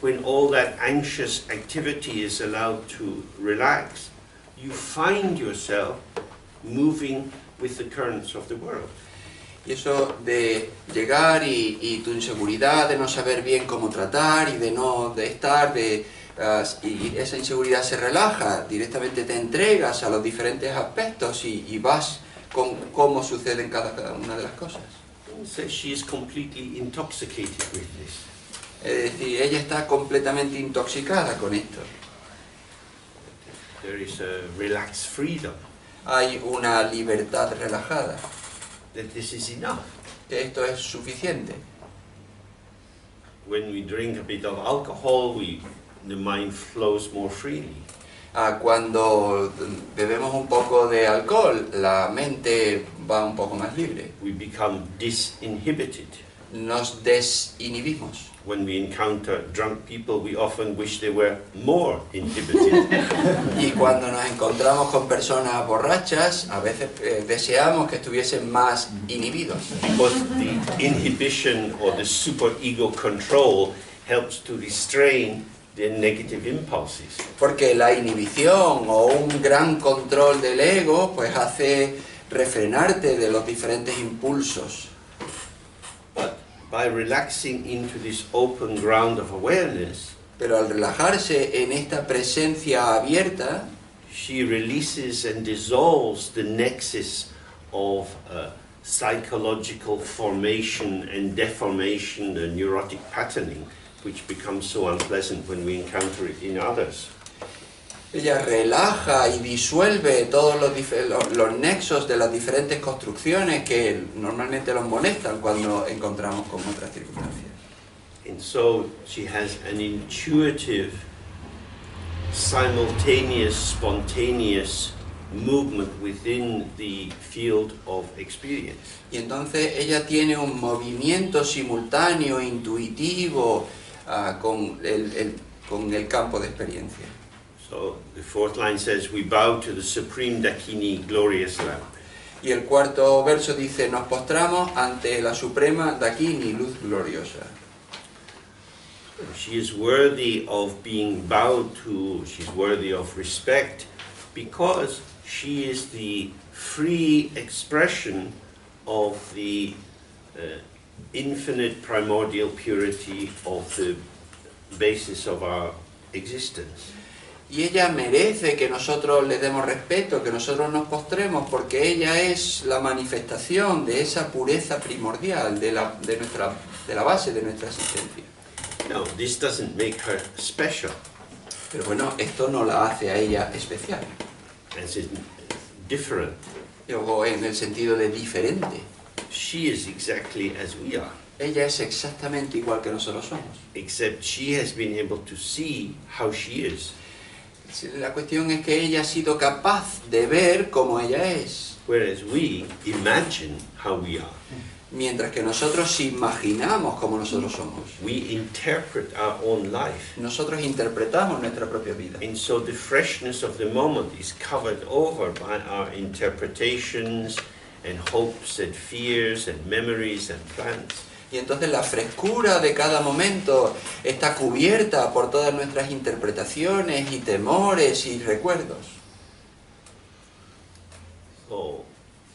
when all that anxious activity is allowed to relax, you find yourself moving with the currents of the world. Y eso de llegar y tu inseguridad de no saber bien cómo tratar y y esa inseguridad se relaja, directamente te entregas a los diferentes aspectos y vas con cómo sucede en cada una de las cosas. So she is completely intoxicated with this. Es decir, ella está completamente intoxicada con esto. There is a relaxed freedom. Hay una libertad relajada, That this is enough. que esto es suficiente. When we drink a bit of alcohol, the mind flows more freely. Cuando bebemos un poco de alcohol, la mente va un poco más libre. We become disinhibited. Nos desinhibimos. When we encounter drunk people, we often wish they were more inhibited. Y cuando nos encontramos con personas borrachas, a veces deseamos que estuviesen más inhibidos. Because the inhibition or the superego control helps to restrain the negative impulses. Porque la inhibición o un gran control del ego pues hace refrenarte de los diferentes impulsos. But by relaxing into this open ground of awareness, Pero al relajarse en esta presencia abierta, she releases and dissolves the nexus of psychological formation and deformation and neurotic patterning, which becomes so unpleasant when we encounter it in others. ella relaja y disuelve todos los nexos de las diferentes construcciones que normalmente los molestan cuando encontramos con otras circunstancias. And so she has an intuitive, simultaneous, spontaneous movement within the field of experience. Y entonces ella tiene un movimiento simultáneo, intuitivo, con el campo de experiencia. So the fourth line says, we bow to the supreme Dakini Glorious Lamp. Y el cuarto verso dice, nos postramos ante la suprema Dakini, Luz Gloriosa. She is worthy of being bowed to, she's worthy of respect, because she is the free expression of the infinite primordial purity of the basis of our existence. Y ella merece que nosotros le demos respeto, que nosotros nos postremos, porque ella es la manifestación de esa pureza primordial, de la base de nuestra existencia. Now, this doesn't make her special, Pero bueno, esto no la hace a ella especial, as in different. o en el sentido de diferente. She is exactly as we are, Ella es exactamente igual que nosotros somos. except she has been able to see how she is. La cuestión es que ella ha sido capaz de ver cómo ella es, Whereas we imagine how we are. mientras que nosotros imaginamos cómo nosotros somos. We interpret our own life. Nosotros interpretamos nuestra propia vida. And so the freshness of the moment is covered over by our interpretations and hopes and fears and memories and plans. Y entonces la frescura de cada momento está cubierta por todas nuestras interpretaciones y temores y recuerdos. So,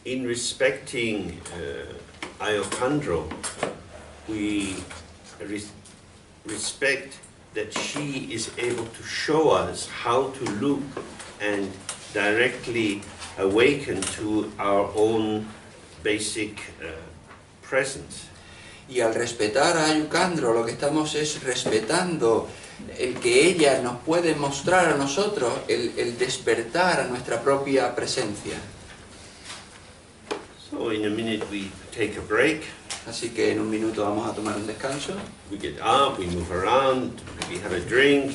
in respecting Ayu Khandro, we respect that she is able to show us how to look and directly awaken to our own basic presence. Y al respetar a Ayu Khandro, lo que estamos es respetando el que ella nos puede mostrar a nosotros, el despertar a nuestra propia presencia. So in a minute we take a break. Así que en un minuto vamos a tomar un descanso. We get up, we move around, we have a drink.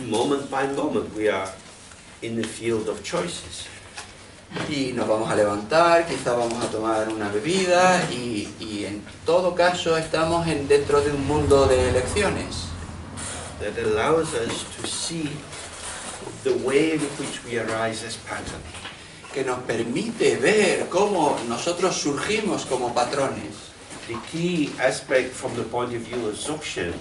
Moment by moment, we are in the field of choices. Y nos vamos a levantar, quizá vamos a tomar una bebida y en todo caso estamos dentro de un mundo de elecciones. That allows us to see the way in which we arise as pattern. Que nos permite ver cómo nosotros surgimos como patrones. The key aspect from the point of view of Dzogchen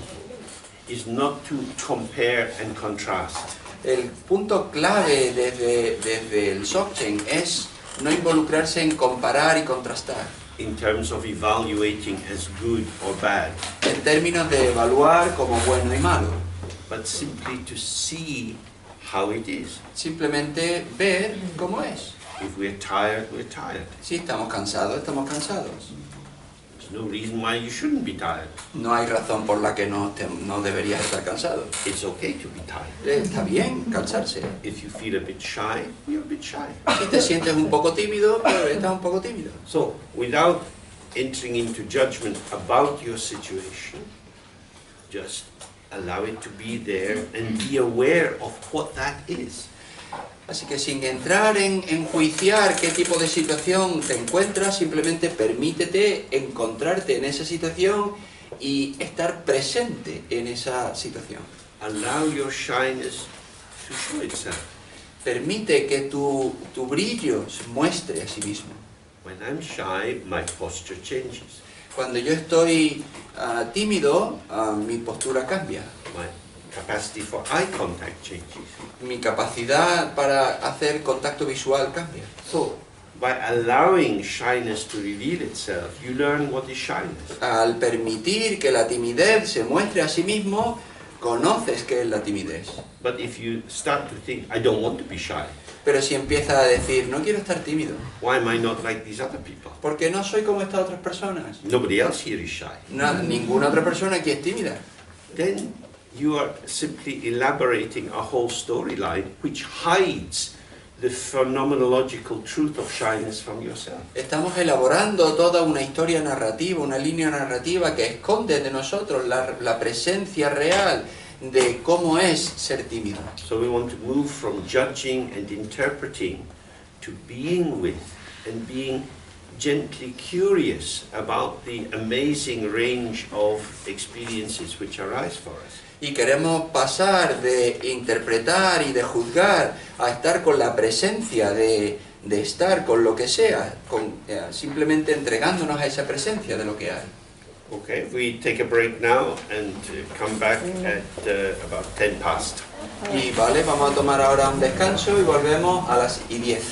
is not to compare and contrast. El punto clave desde el Dzogchen es no involucrarse en comparar y contrastar. In terms of evaluating as good or bad, En términos de evaluar como bueno y malo. but simply to see how it is. Simplemente ver cómo es. If we're tired, we're tired. Si estamos cansados, estamos cansados. There's no reason why you shouldn't be tired. No hay razón por la que no deberías estar cansado. It's okay to be tired. Está bien cansarse. If you feel a bit shy, you're a bit shy. Si te sientes un poco tímido, pues estás un poco tímido. So, without entering into judgment about your situation, just allow it to be there and be aware of what that is. Así que sin entrar en enjuiciar qué tipo de situación te encuentras, simplemente permítete encontrarte en esa situación y estar presente en esa situación. Allow your shyness to show itself. Permite que tu brillo se muestre a sí mismo. When I'm shy, my posture changes. Cuando yo estoy tímido, mi postura cambia. My capacity for eye contact changes. Mi capacidad para hacer contacto visual cambia. So, by allowing shyness to reveal itself, you learn what is shyness. Al permitir que la timidez se muestre a sí mismo, conoces qué es la timidez. But if you start to think, I don't want to be shy, Pero si empiezas a decir, no quiero estar tímido, why am I not like these other people? porque no soy como estas otras personas. Nobody else here is shy. Ninguna otra persona aquí es tímida. Then you are simply elaborating a whole storyline which hides the phenomenological truth of shyness from yourself. Estamos elaborando toda una historia narrativa, una línea narrativa que esconde de nosotros la presencia real de cómo es ser tímido. So we want to move from judging and interpreting to being with and being gently curious about the amazing range of experiences which arise for us. Y queremos pasar de interpretar y de juzgar a estar con la presencia de estar con lo que sea, simplemente entregándonos a esa presencia de lo que hay. Okay, we take a break now and come back at about 10 past. Y vale, vamos a tomar ahora un descanso y volvemos a las 10.